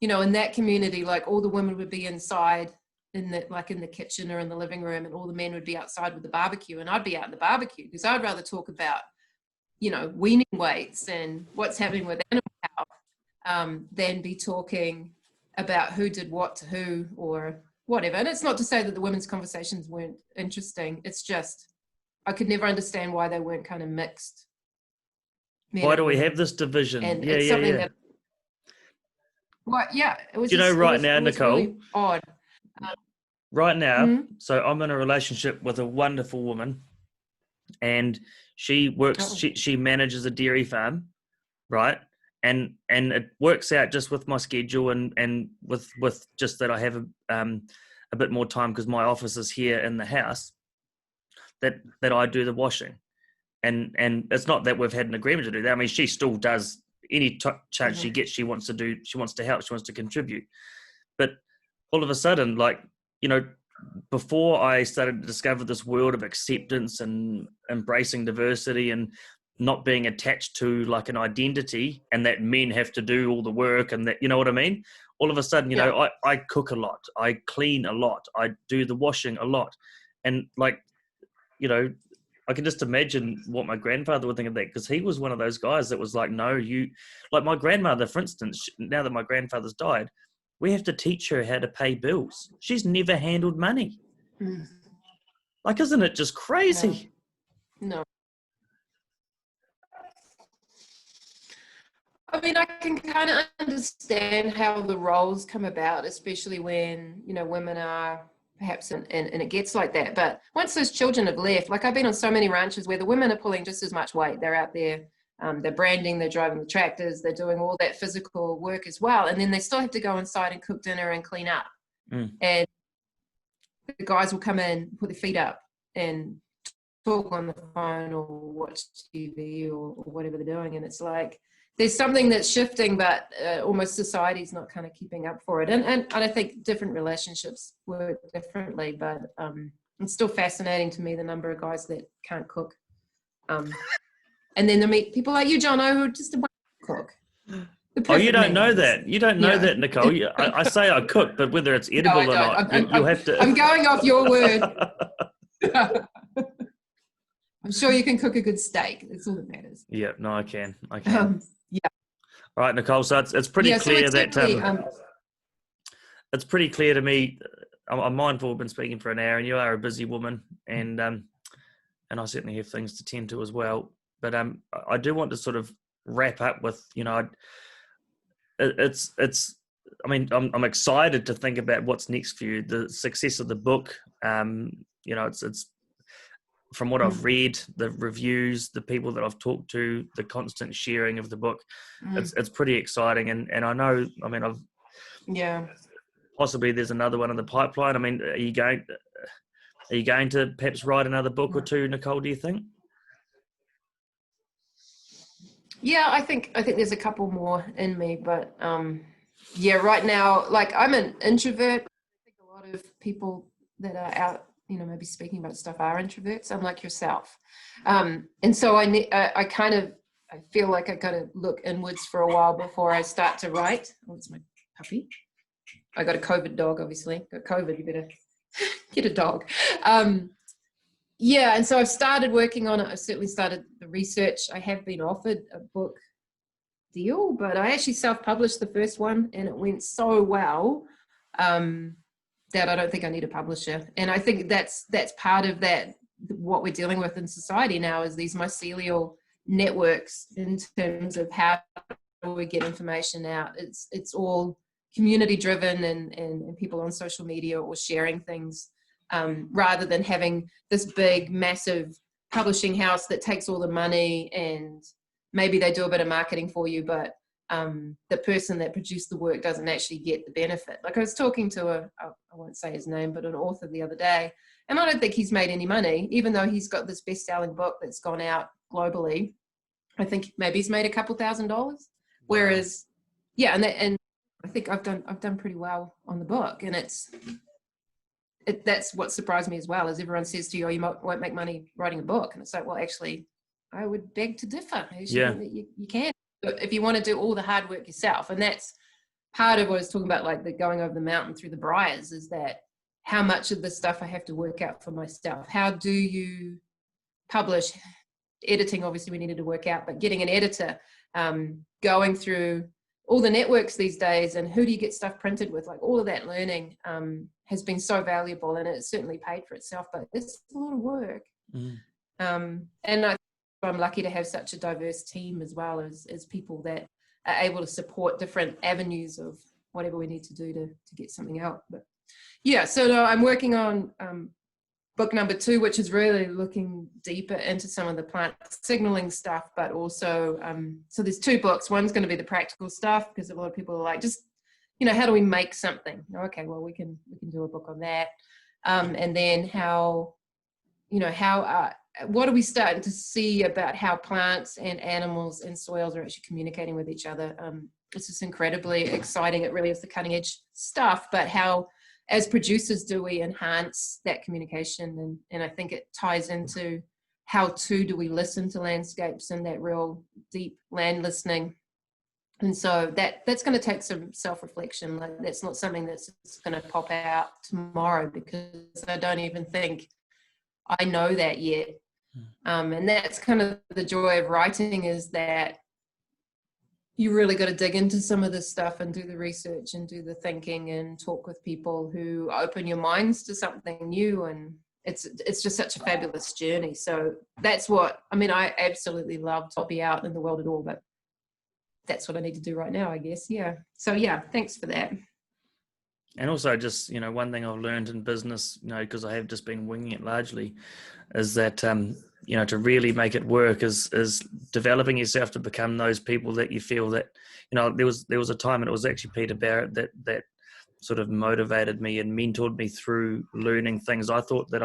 S2: in that community, like all the women would be inside in the kitchen or in the living room, and all the men would be outside with the barbecue, and I'd be out in the barbecue because I'd rather talk about, weaning weights and what's happening with animal health than be talking about who did what to who or whatever. And it's not to say that the women's conversations weren't interesting. It's just, I could never understand why they weren't kind of mixed.
S1: Why do we have this division?
S2: And
S1: yeah.
S2: That, well, it was.
S1: Right now, Nicole.
S2: Really odd.
S1: Right now, so I'm in a relationship with a wonderful woman, and she works. She manages a dairy farm, right? And it works out just with my schedule and with just that I have a bit more time because my office is here in the house. That I do the washing. And it's not that we've had an agreement to do that. I mean, she still does any chance she gets. She wants to help. She wants to contribute. But all of a sudden, like, before I started to discover this world of acceptance and embracing diversity and not being attached to like an identity and that men have to do all the work and that, you know what I mean? All of a sudden, I cook a lot. I clean a lot. I do the washing a lot. And like, I can just imagine what my grandfather would think of that, because he was one of those guys that was like, no, like my grandmother, for instance, now that my grandfather's died, we have to teach her how to pay bills. She's never handled money. Like, isn't it just crazy?
S2: No. I mean, I can kind of understand how the roles come about, especially when, women are perhaps, and it gets like that. But once those children have left, like I've been on so many ranches where the women are pulling just as much weight. They're out there, they're branding, they're driving the tractors, they're doing all that physical work as well. And then they still have to go inside and cook dinner and clean up. And the guys will come in, put their feet up and talk on the phone or watch TV or whatever they're doing. And it's like, there's something that's shifting, but almost society's not kind of keeping up for it. And I think different relationships work differently, but it's still fascinating to me, the number of guys that can't cook. And then they meet people like you, Jono, who are just a cook.
S1: Oh, you don't know that. You don't know that, Nicole. I say I cook, but whether it's edible or not, you'll have to.
S2: I'm going off your word. I'm sure you can cook a good steak. That's all that matters.
S1: Yeah, no, I can.
S2: Yeah.
S1: All right, Nicole. So it's pretty clear that it's pretty clear to me. I'm mindful. We've been speaking for an hour, and you are a busy woman, and I certainly have things to tend to as well. But I do want to sort of wrap up with, it's. I mean, I'm excited to think about what's next for you. The success of the book. It's. From what I've read, the reviews, the people that I've talked to, the constant sharing of the book, it's pretty exciting. And I know, I mean, possibly there's another one in the pipeline. I mean, are you going to perhaps write another book or two, Nicole, do you think?
S2: Yeah, I think there's a couple more in me, but right now, like I'm an introvert. I think a lot of people that are out, maybe speaking about stuff are introverts, unlike yourself. And so I feel like I got to look inwards for a while before I start to write. Oh, it's my puppy. I got a COVID dog, obviously. Got COVID, you better get a dog. And so I've started working on it. I've certainly started the research. I have been offered a book deal, but I actually self-published the first one and it went so well that I don't think I need a publisher. And I think that's part of that, what we're dealing with in society now is these mycelial networks in terms of how we get information out. It's all community driven and people on social media or sharing things rather than having this big, massive publishing house that takes all the money and maybe they do a bit of marketing for you, but the person that produced the work doesn't actually get the benefit. Like I was talking to I won't say his name, but an author the other day, and I don't think he's made any money, even though he's got this best-selling book that's gone out globally. I think maybe he's made a couple $1,000. Whereas, yeah, and I think I've done pretty well on the book, and that's what surprised me as well, is everyone says to you, oh, you won't make money writing a book, and it's like, well, actually, I would beg to differ. You can, if you want to do all the hard work yourself. And that's part of what I was talking about, like the going over the mountain through the briars, is that how much of the stuff I have to work out for myself. How do you publish? Editing, obviously, we needed to work out, but getting an editor, going through all the networks these days, and who do you get stuff printed with, like all of that learning has been so valuable, and it's certainly paid for itself, but it's a lot of work. And I'm lucky to have such a diverse team as well, as people that are able to support different avenues of whatever we need to do to get something out. But yeah, so no, I'm working on book number 2, which is really looking deeper into some of the plant signaling stuff, but also, so there's 2 books. One's going to be the practical stuff, because a lot of people are like, just, how do we make something? Okay, well, we can do a book on that. And then what are we starting to see about how plants and animals and soils are actually communicating with each other? It's just incredibly exciting. It really is the cutting edge stuff, but how, as producers, do we enhance that communication? And I think it ties into how do we listen to landscapes and that real deep land listening. And so that's going to take some self-reflection. Like, that's not something that's going to pop out tomorrow, because I don't even think I know that yet. And that's kind of the joy of writing, is that you really got to dig into some of this stuff and do the research and do the thinking and talk with people who open your minds to something new. And it's just such a fabulous journey. So that's what, I absolutely love to be out in the world at all, but that's what I need to do right now, I guess. Yeah. So yeah, thanks for that.
S1: And also, just, one thing I've learned in business, because I have just been winging it largely, is that, to really make it work is developing yourself to become those people that you feel that, there was a time, and it was actually Peter Barrett that sort of motivated me and mentored me through learning things. I thought that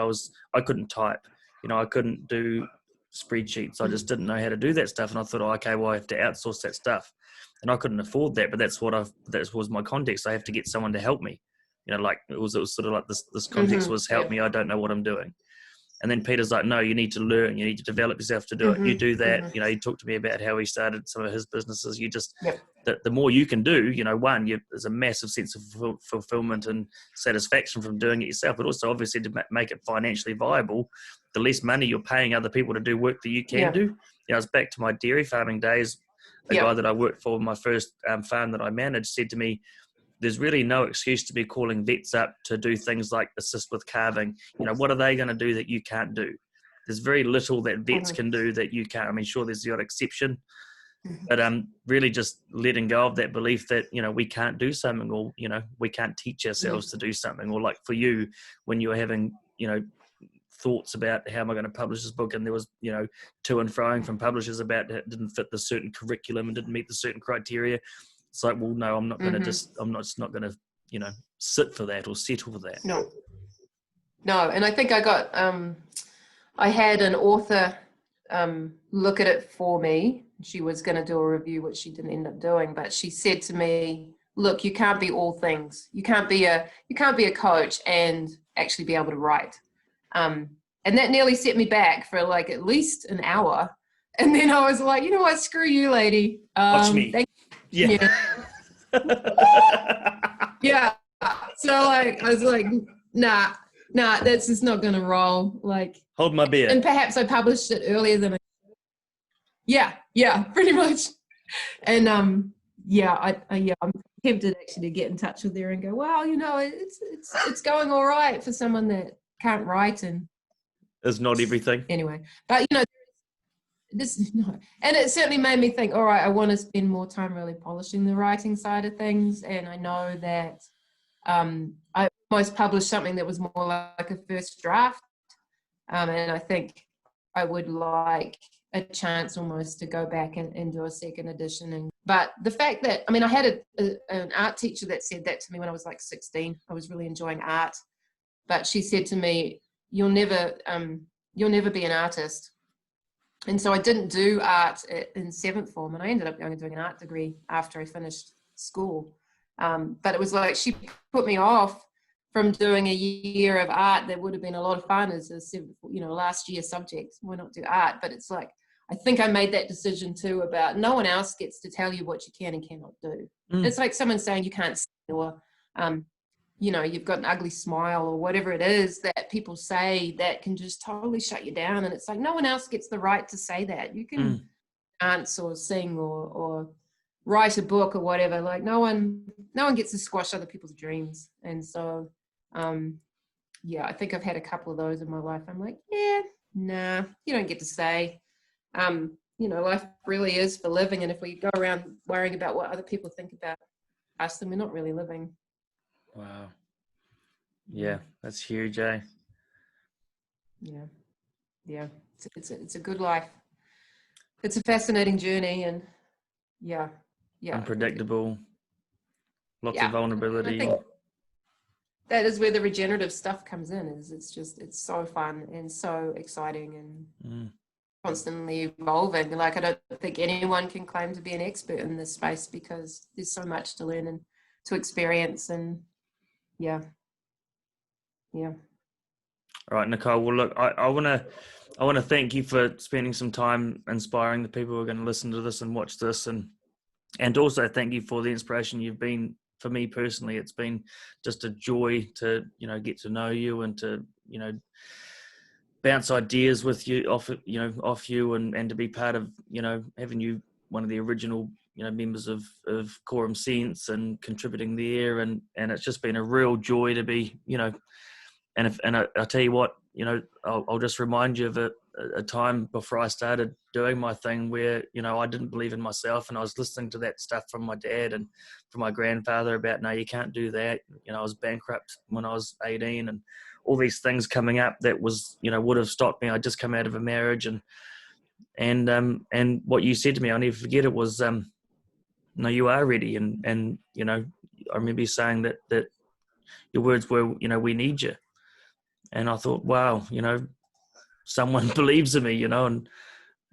S1: I couldn't type, I couldn't do spreadsheets. I just didn't know how to do that stuff. And I thought, okay, well, I have to outsource that stuff. And I couldn't afford that, but that was my context. I have to get someone to help me. Like it was sort of like this context was help me. I don't know what I'm doing. And then Peter's like, no, you need to learn. You need to develop yourself to do it. You do that. He talked to me about how he started some of his businesses. You just, the more you can do, there's a massive sense of fulfillment and satisfaction from doing it yourself. But also, obviously, to make it financially viable, the less money you're paying other people to do work that you can do. I was back to my dairy farming days. The guy that I worked for, my first farm that I managed, said to me, there's really no excuse to be calling vets up to do things like assist with calving. What are they going to do that you can't do? There's very little that vets can do that you can't. Sure, there's the odd exception, but really just letting go of that belief that, we can't do something, or, we can't teach ourselves to do something. Or like for you, when you were having, thoughts about how am I going to publish this book, and there was, to and froing from publishers about it didn't fit the certain curriculum and didn't meet the certain criteria. It's like, well, no, I'm not going to I'm not going to, sit for that or settle for that.
S2: No. And I think I had an author look at it for me. She was going to do a review, which she didn't end up doing, but she said to me, look, you can't be all things. You can't be a coach and actually be able to write. And that nearly set me back for like at least an hour. And then I was like, you know what, screw you, lady.
S1: Watch me. Yeah.
S2: Yeah. So like, I was like, nah, that's just not going to roll. Like,
S1: hold my beer.
S2: And perhaps I published it earlier than yeah, pretty much. And I'm tempted actually to get in touch with her and go, well, it's going all right for someone that can't write, and
S1: it's not everything.
S2: Anyway, but and it certainly made me think, all right, I want to spend more time really polishing the writing side of things. And I know that I almost published something that was more like a first draft. And I think I would like a chance almost to go back and do a second edition and But the fact that, I mean, I had an art teacher that said that to me when I was like 16. I was really enjoying art, but she said to me, you'll never be an artist. And so I didn't do art in 7th form, and I ended up going and doing an art degree after I finished school. But it was like she put me off from doing a year of art that would have been a lot of fun as a last year subject. Why not do art? But it's like, I think I made that decision too about no one else gets to tell you what you can and cannot do. It's like someone saying you can't sing, or you've got an ugly smile, or whatever it is that people say that can just totally shut you down. And it's like, no one else gets the right to say that. You can dance or sing or write a book or whatever. Like no one gets to squash other people's dreams. And so, I think I've had a couple of those in my life. I'm like, nah, you don't get to say. Life really is for living. And if we go around worrying about what other people think about us, then we're not really living.
S1: Wow. Yeah, that's huge, eh?
S2: Yeah. It's a good life. It's a fascinating journey, and
S1: unpredictable. Lots of vulnerability.
S2: I think that is where the regenerative stuff comes in. It's so fun and so exciting and constantly evolving. Like, I don't think anyone can claim to be an expert in this space because there's so much to learn and to experience. And yeah.
S1: All right, Nicole. Well, look, I want to thank you for spending some time inspiring the people who are going to listen to this and watch this, and also thank you for the inspiration you've been for me personally. It's been just a joy to get to know you and to bounce ideas with you off you and to be part of having you one of the original members of Quorum Sense and contributing there, and it's just been a real joy to be and I'll tell you what, I'll just remind you of a time before I started doing my thing where I didn't believe in myself, and I was listening to that stuff from my dad and from my grandfather about, no, you can't do that. I was bankrupt when I was 18 and all these things coming up that was would have stopped me. I just come out of a marriage, and what you said to me, I'll never forget it, was no, you are ready, and I remember you saying that your words were we need you. And I thought, wow, someone believes in me, and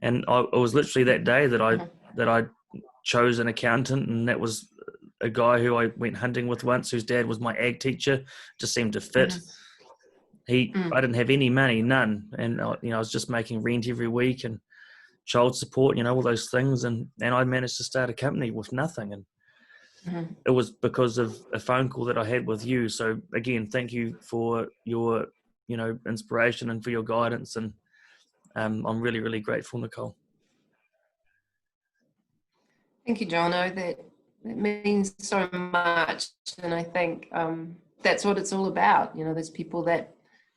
S1: it was literally that day that I chose an accountant, and that was a guy who I went hunting with once, whose dad was my ag teacher. Just seemed to fit. I didn't have any money, none, and I was just making rent every week and child support, all those things, and I managed to start a company with nothing, and it was because of a phone call that I had with you. So again, thank you for your inspiration and for your guidance, and I'm really, really grateful, Nicole.
S2: Thank you, Jono. That means so much, and I think that's what it's all about. There's people that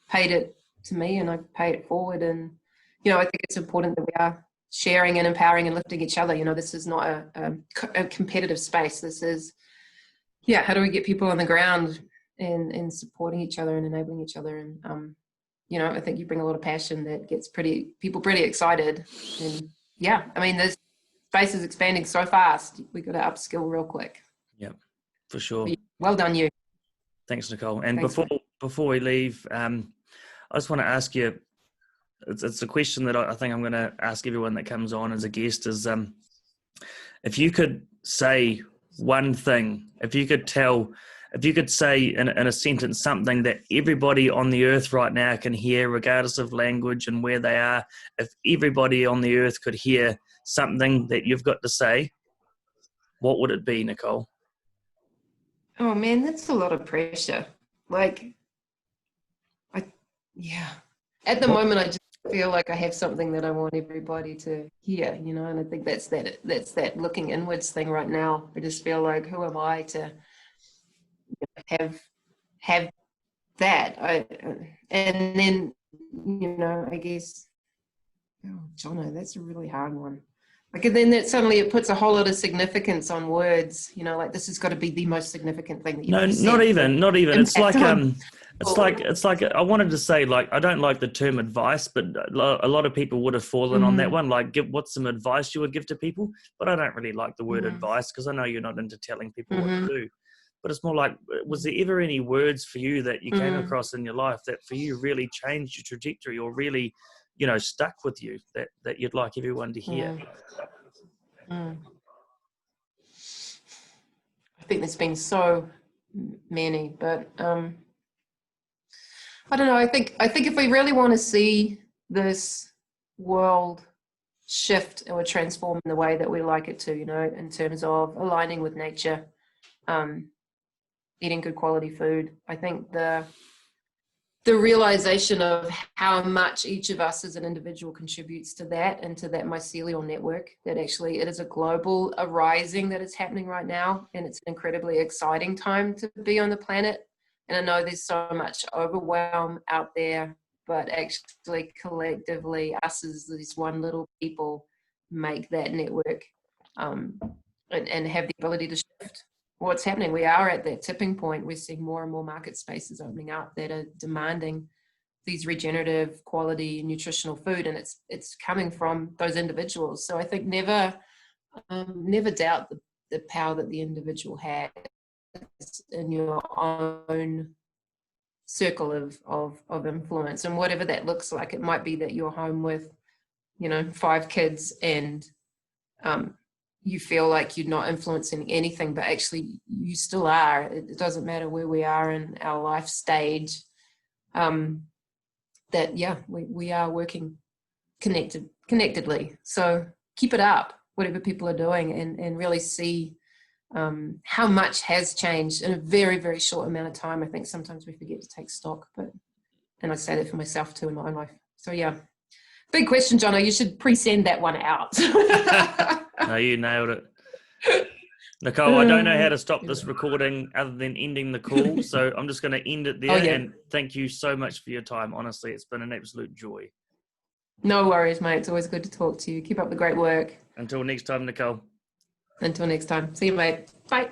S2: paid it to me, and I paid it forward, and I think it's important that we are sharing and empowering and lifting each other. This is not a competitive space. This is, how do we get people on the ground and supporting each other and enabling each other? And I think you bring a lot of passion that gets people pretty excited. And this space is expanding so fast. We got to upskill real quick.
S1: Yeah, for sure.
S2: Well done, you.
S1: Thanks, Nicole. And before we leave, I just want to ask you. It's a question that I think I'm going to ask everyone that comes on as a guest is, if you could say one thing, if you could say in a sentence something that everybody on the earth right now can hear, regardless of language and where they are, if everybody on the earth could hear something that you've got to say, what would it be, Nicole?
S2: Oh man, that's a lot of pressure. At the moment, I just feel like I have something that I want everybody to hear, and I think that's that looking inwards thing right now. I just feel like, who am I to have that? And then, I guess, Jono, that's a really hard one. And then that suddenly it puts a whole lot of significance on words, this has got to be the most significant thing that you've
S1: not even. It's like It's like I wanted to say, like, I don't like the term advice, but a lot of people would have fallen on that one. Like, what's some advice you would give to people? But I don't really like the word advice, because I know you're not into telling people what to do. But it's more like, was there ever any words for you that you came across in your life that for you really changed your trajectory, or really, you know, stuck with you, that you'd like everyone to hear?
S2: I think there's been so many, but I don't know. I think if we really want to see this world shift or transform in the way that we like it to, you know, in terms of aligning with nature, eating good quality food, I think the realization of how much each of us as an individual contributes to that and to that mycelial network, that actually it is a global arising that is happening right now, and it's an incredibly exciting time to be on the planet. And I know there's so much overwhelm out there, but actually collectively us as these one little people make that network and have the ability to shift what's happening. We are at that tipping point. We're seeing more and more market spaces opening up that are demanding these regenerative, quality, nutritional food, and it's coming from those individuals. So I think never doubt the power that the individual has in your own circle of influence, and whatever that looks like. It might be that you're home with, you know, 5 kids, and you feel like you're not influencing anything, but actually you still are. It doesn't matter where we are in our life stage, that, yeah, we are working connectedly. So keep it up, whatever people are doing, and really see how much has changed in a very, very short amount of time. I think sometimes we forget to take stock, and I say that for myself too in my own life. So yeah, big question, Jono. You should pre-send that one out.
S1: No, you nailed it. Nicole, I don't know how to stop this recording other than ending the call, so I'm just going to end it there. And thank you so much for your time. Honestly, it's been an absolute joy.
S2: No worries, mate. It's always good to talk to you. Keep up the great work.
S1: Until next time, Nicole.
S2: Until next time. See you, mate. Bye.